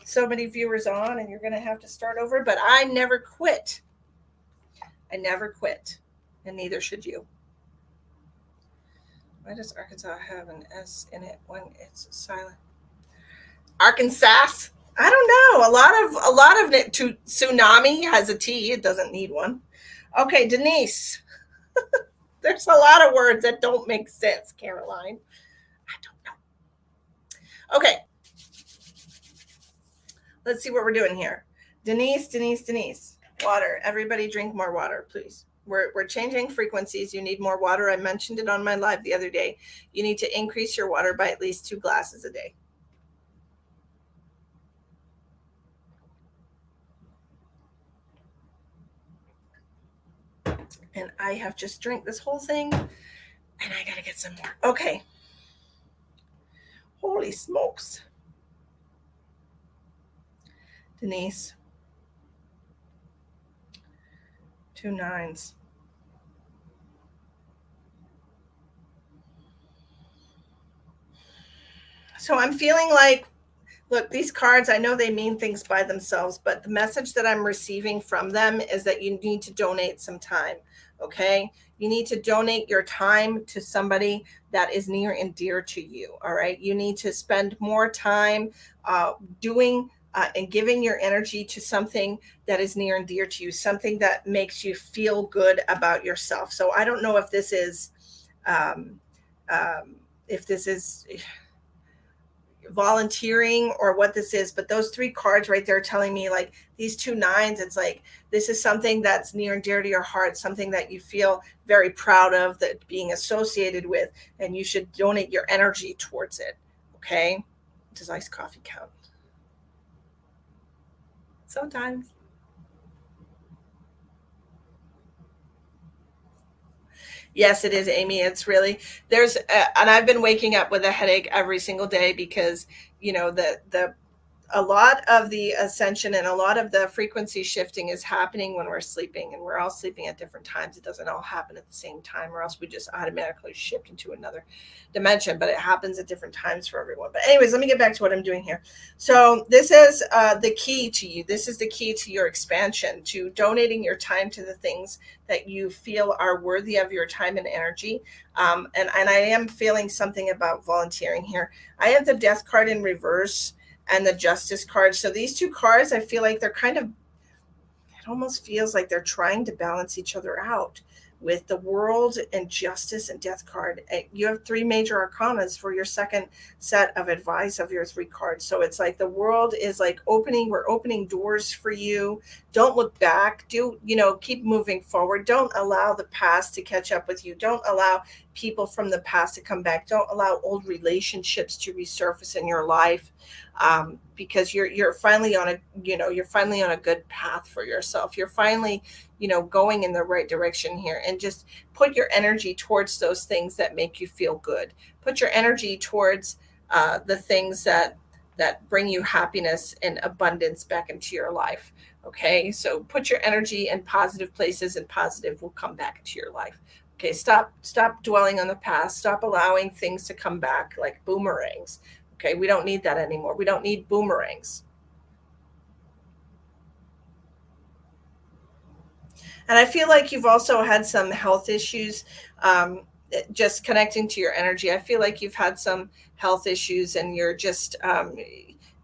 so many viewers on, and you're gonna have to start over. But I never quit. I never quit, and neither should you. Why does Arkansas have an S in it when it's silent? Arkansas. I don't know. A lot of it to tsunami has a T. It doesn't need one. Okay, Denise. There's a lot of words that don't make sense, Caroline. I don't know. Okay, let's see what we're doing here. Denise. Water. Everybody drink more water, please. We're changing frequencies. You need more water. I mentioned it on my live the other day. You need to increase your water by at least 2 glasses a day. And I have just drank this whole thing, and I gotta get some more. Okay. Holy smokes. Denise. 2 9s. So I'm feeling like, look, these cards, I know they mean things by themselves, but the message that I'm receiving from them is that you need to donate some time. Okay. You need to donate your time to somebody that is near and dear to you. All right. You need to spend more time doing and giving your energy to something that is near and dear to you, something that makes you feel good about yourself. So I don't know um, if this is volunteering or what this is, but those 3 cards right there telling me like these 2 9s, it's like this is something that's near and dear to your heart, something that you feel very proud of, that being associated with, and you should donate your energy towards it. Okay. Does iced coffee count? Sometimes. Yes, it is, Amy. It's really and I've been waking up with a headache every single day because the a lot of the ascension and a lot of the frequency shifting is happening when we're sleeping, and we're all sleeping at different times. It doesn't all happen at the same time, or else we just automatically shift into another dimension, but it happens at different times for everyone. But anyways, let me get back to what I'm doing here. So this is the key to you. This is the key to your expansion, to donating your time to the things that you feel are worthy of your time and energy. And I am feeling something about volunteering here. I have the death card in reverse and the justice card. So these 2 cards, I feel like they're kind of, it almost feels like they're trying to balance each other out with the world and justice and death card. You have 3 major arcanas for your second set of advice of your 3 cards. So it's like the world is like we're opening doors for you. Don't look back. Keep moving forward. Don't allow the past to catch up with you. Don't allow people from the past to come back. Don't allow old relationships to resurface in your life. Because you're finally on a good path for yourself. You're finally going in the right direction here, and just put your energy towards those things that make you feel good. Put your energy towards the things that bring you happiness and abundance back into your life. Okay, so put your energy in positive places, and positive will come back into your life. Okay, stop dwelling on the past. Stop allowing things to come back like boomerangs. Okay, we don't need that anymore. We don't need boomerangs. And I feel like you've also had some health issues. Just connecting to your energy, I feel like you've had some health issues, and you're just,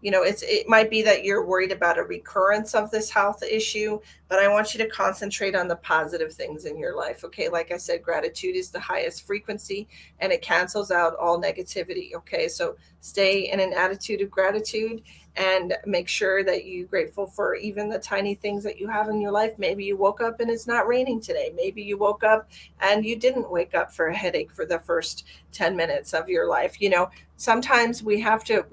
it might be that you're worried about a recurrence of this health issue, but I want you to concentrate on the positive things in your life. Okay, like I said, gratitude is the highest frequency, and it cancels out all negativity. Okay, so stay in an attitude of gratitude, and make sure that you're grateful for even the tiny things that you have in your life. Maybe you woke up and it's not raining today. Maybe you woke up and you didn't wake up for a headache for the first 10 minutes of your life. Sometimes we have to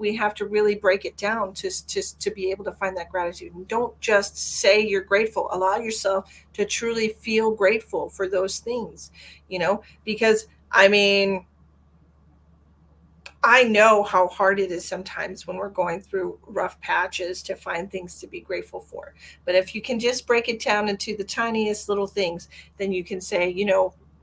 really break it down to be able to find that gratitude. And don't just say you're grateful. Allow yourself to truly feel grateful for those things, because I know how hard it is sometimes when we're going through rough patches to find things to be grateful for. But if you can just break it down into the tiniest little things, then you can say,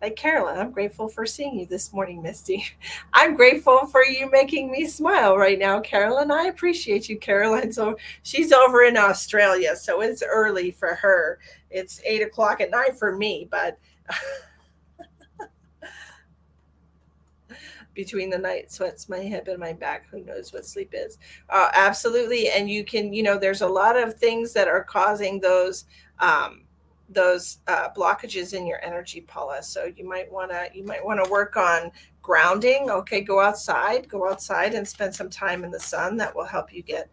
Like Carolyn, I'm grateful for seeing you this morning, Misty. I'm grateful for you making me smile right now, Carolyn. I appreciate you, Carolyn. So she's over in Australia, so it's early for her. It's 8 o'clock at night for me, but between the night sweats, my hip and my back, who knows what sleep is. Absolutely. And you can, there's a lot of things that are causing those blockages in your energy, Paula. So you might want to work on grounding. Okay, go outside and spend some time in the sun. That will help you get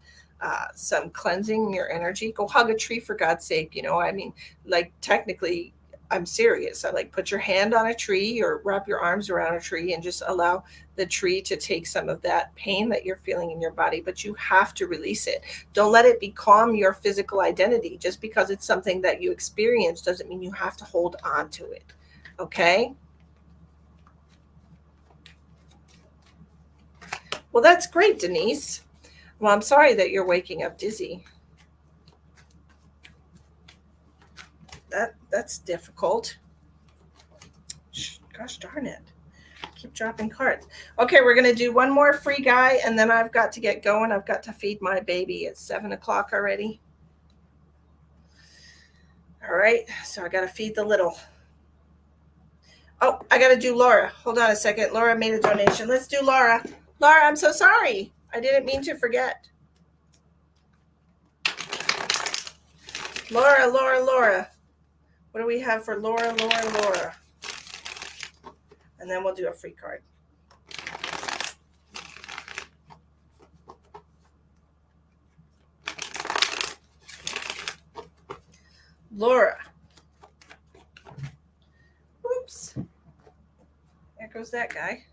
some cleansing in your energy. Go hug a tree, for God's sake. I mean, like, technically, I'm serious. I like, put your hand on a tree or wrap your arms around a tree and just allow the tree to take some of that pain that you're feeling in your body, but you have to release it. Don't let it become your physical identity. Just because it's something that you experience doesn't mean you have to hold on to it. Okay? Well, that's great, Denise. Well, I'm sorry that you're waking up dizzy. That's difficult. Gosh darn it. Keep dropping cards. Okay, we're going to do one more free guy, and then I've got to get going. I've got to feed my baby. It's 7 o'clock already. All right, so I got to feed the little. Oh, I got to do Laura. Hold on a second. Laura made a donation. Let's do Laura. Laura, I'm so sorry. I didn't mean to forget. Laura. What do we have for Laura? And then we'll do a free card. Laura. Oops. There goes that guy.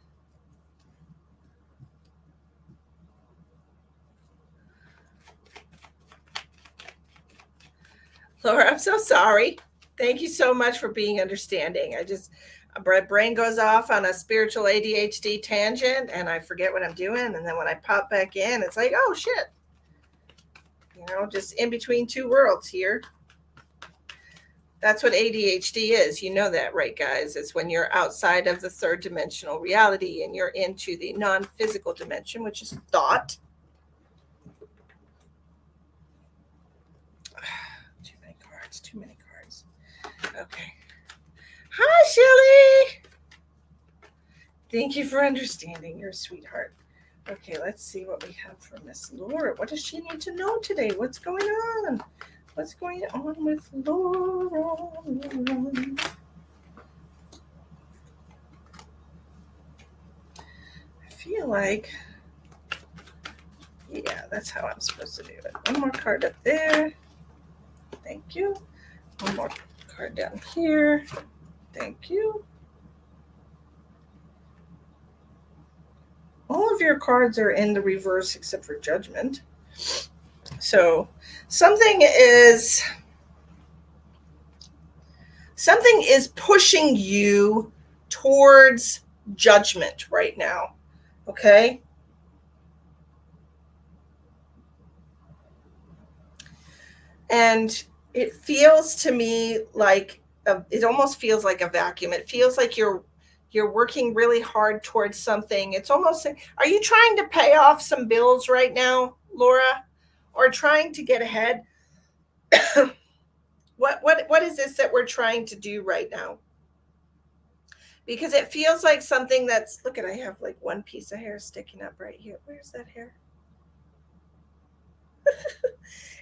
Laura, I'm so sorry. Thank you so much for being understanding. My brain goes off on a spiritual ADHD tangent and I forget what I'm doing. And then when I pop back in, it's like, oh shit. Just in between two worlds here. That's what ADHD is. You know that, right, guys? It's when you're outside of the third dimensional reality and you're into the non-physical dimension, which is thought. Too many cards. Okay. Hi, Shelly. Thank you for understanding. You're a sweetheart. Okay, let's see what we have for Miss Laura. What does she need to know today? What's going on? What's going on with Laura? I feel like, yeah, that's how I'm supposed to do it. One more card up there. Thank you. One more card down here. Thank you. All of your cards are in the reverse except for Judgment. So something is pushing you towards judgment right now. Okay? And it feels to me like it almost feels like a vacuum. It feels like you're working really hard towards something. It's almost, are you trying to pay off some bills right now, Laura, or trying to get ahead? What is this that we're trying to do right now? Because it feels like something that's, look at, I have like one piece of hair sticking up right here. Where's that hair?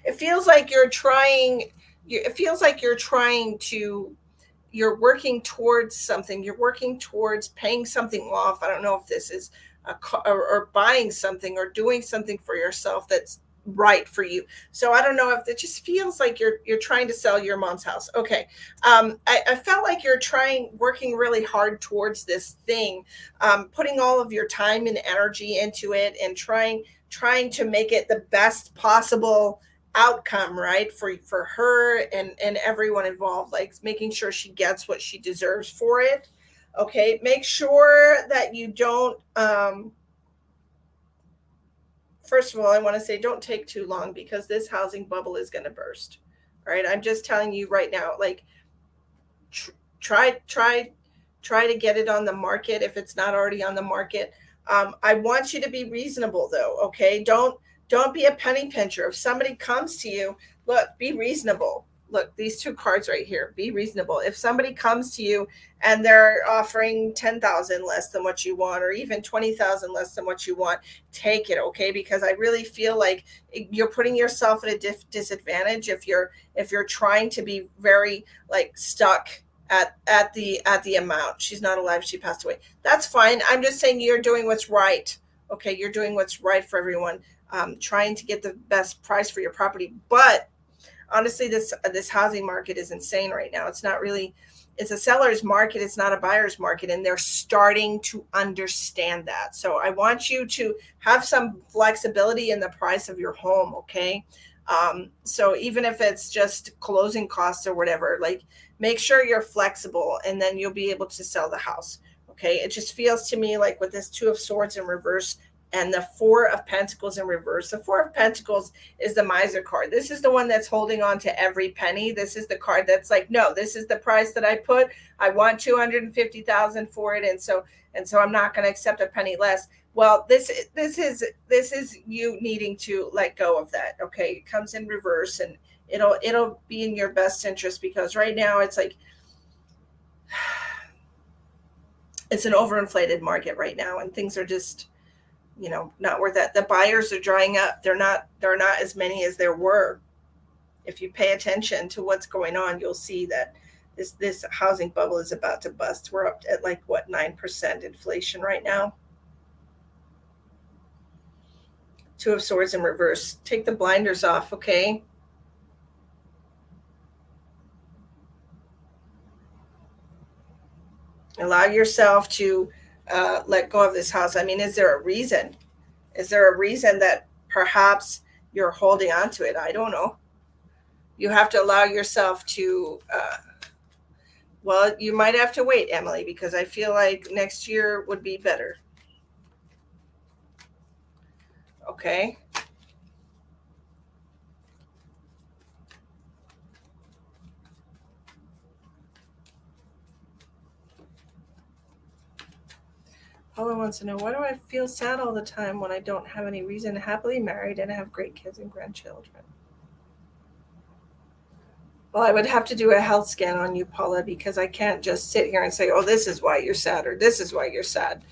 It feels like you're working towards something. You're working towards paying something off. I don't know if this is a car or buying something or doing something for yourself that's right for you. So I don't know if it just feels like you're trying to sell your mom's house. Okay. I felt like you're working really hard towards this thing, putting all of your time and energy into it and trying to make it the best possible outcome, right, for her and everyone involved, like making sure she gets what she deserves for it. Okay, make sure that you don't first of all, I want to say don't take too long because this housing bubble is going to burst. All right, I'm just telling you right now, like try Try to get it on the market if it's not already on the market. I want you to be reasonable though. Okay. Don't be a penny pincher. If somebody comes to you, look, be reasonable. Look, these two cards right here, be reasonable. If somebody comes to you and they're offering 10,000 less than what you want, or even 20,000 less than what you want, take it. Okay. Because I really feel like you're putting yourself at a disadvantage if you're trying to be very like stuck at the amount. She's not alive. She passed away. That's fine. I'm just saying you're doing what's right. Okay. You're doing what's right for everyone. Trying to get the best price for your property. But honestly, this housing market is insane right now. It's not really, it's a seller's market. It's not a buyer's market. And they're starting to understand that. So I want you to have some flexibility in the price of your home. Okay. So even if it's just closing costs or whatever, like make sure you're flexible and then you'll be able to sell the house. Okay. It just feels to me like with this Two of Swords in reverse and the Four of Pentacles in reverse. The Four of Pentacles is the miser card. This is the one that's holding on to every penny. This is the card that's like, no, this is the price that I put. I want 250,000 for it. And so I'm not going to accept a penny less. Well, this is you needing to let go of that. Okay. It comes in reverse and it'll be in your best interest, because right now it's like, it's an overinflated market right now and things are just, not worth that. The buyers are drying up. They're not as many as there were. If you pay attention to what's going on, you'll see that this housing bubble is about to bust. We're up at 9% inflation right now. Two of Swords in reverse. Take the blinders off, okay? Allow yourself to let go of this house. I mean, is there a reason? Is there a reason that perhaps you're holding on to it? I don't know. You have to allow yourself to, well, you might have to wait, Emily, because I feel like next year would be better. Okay. Paula wants to know, why do I feel sad all the time when I don't have any reason, happily married and have great kids and grandchildren? Well, I would have to do a health scan on you, Paula, because I can't just sit here and say, oh, this is why you're sad, or this is why you're sad.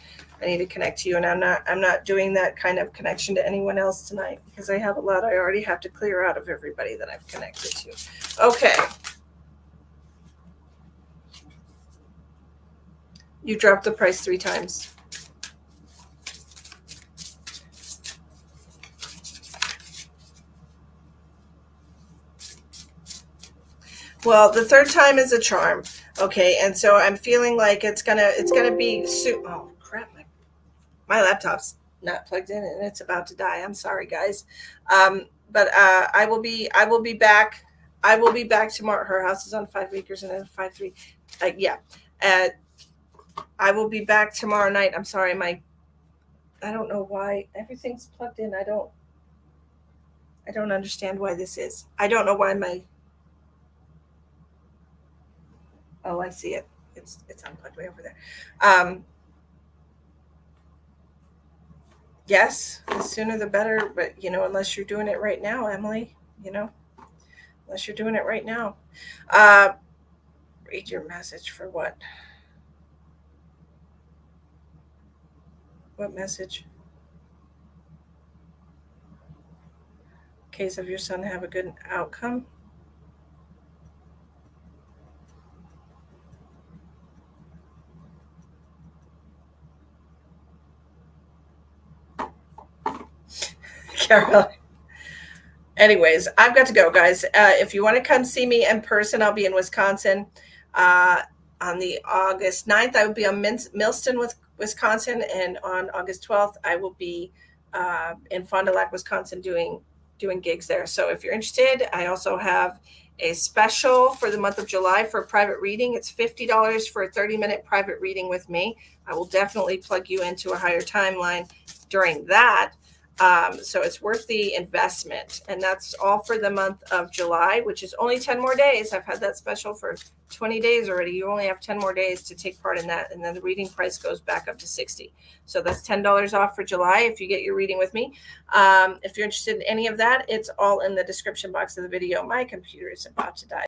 I need to connect to you, and I'm not doing that kind of connection to anyone else tonight, because I have a lot I already have to clear out of everybody that I've connected to. Okay. You dropped the price 3 times. Well, the 3rd time is a charm. Okay. And so I'm feeling like it's gonna be oh crap. My laptop's not plugged in and it's about to die. I'm sorry, guys. But I will be back. I will be back tomorrow. Her house is on 5 acres and then 5-3. Yeah. I will be back tomorrow night. I'm sorry. I don't know why everything's plugged in. I don't understand why this is. I don't know why oh, I see it. It's unplugged way over there. Yes, the sooner the better, but unless you're doing it right now, Emily, unless you're doing it right now. Read your message for what? What message? Case of your son have a good outcome. Carol. Anyways, I've got to go, guys. If you want to come see me in person, I'll be in Wisconsin on the August 9th. I will be on Millston, Wisconsin, and on August 12th, I will be in Fond du Lac, Wisconsin, doing gigs there. So if you're interested, I also have a special for the month of July for a private reading. It's $50 for a 30-minute private reading with me. I will definitely plug you into a higher timeline during that. So it's worth the investment. And that's all for the month of July, which is only 10 more days. I've had that special for 20 days already. You only have 10 more days to take part in that. And then the reading price goes back up to $60. So that's $10 off for July if you get your reading with me. If you're interested in any of that, it's all in the description box of the video. My computer is about to die.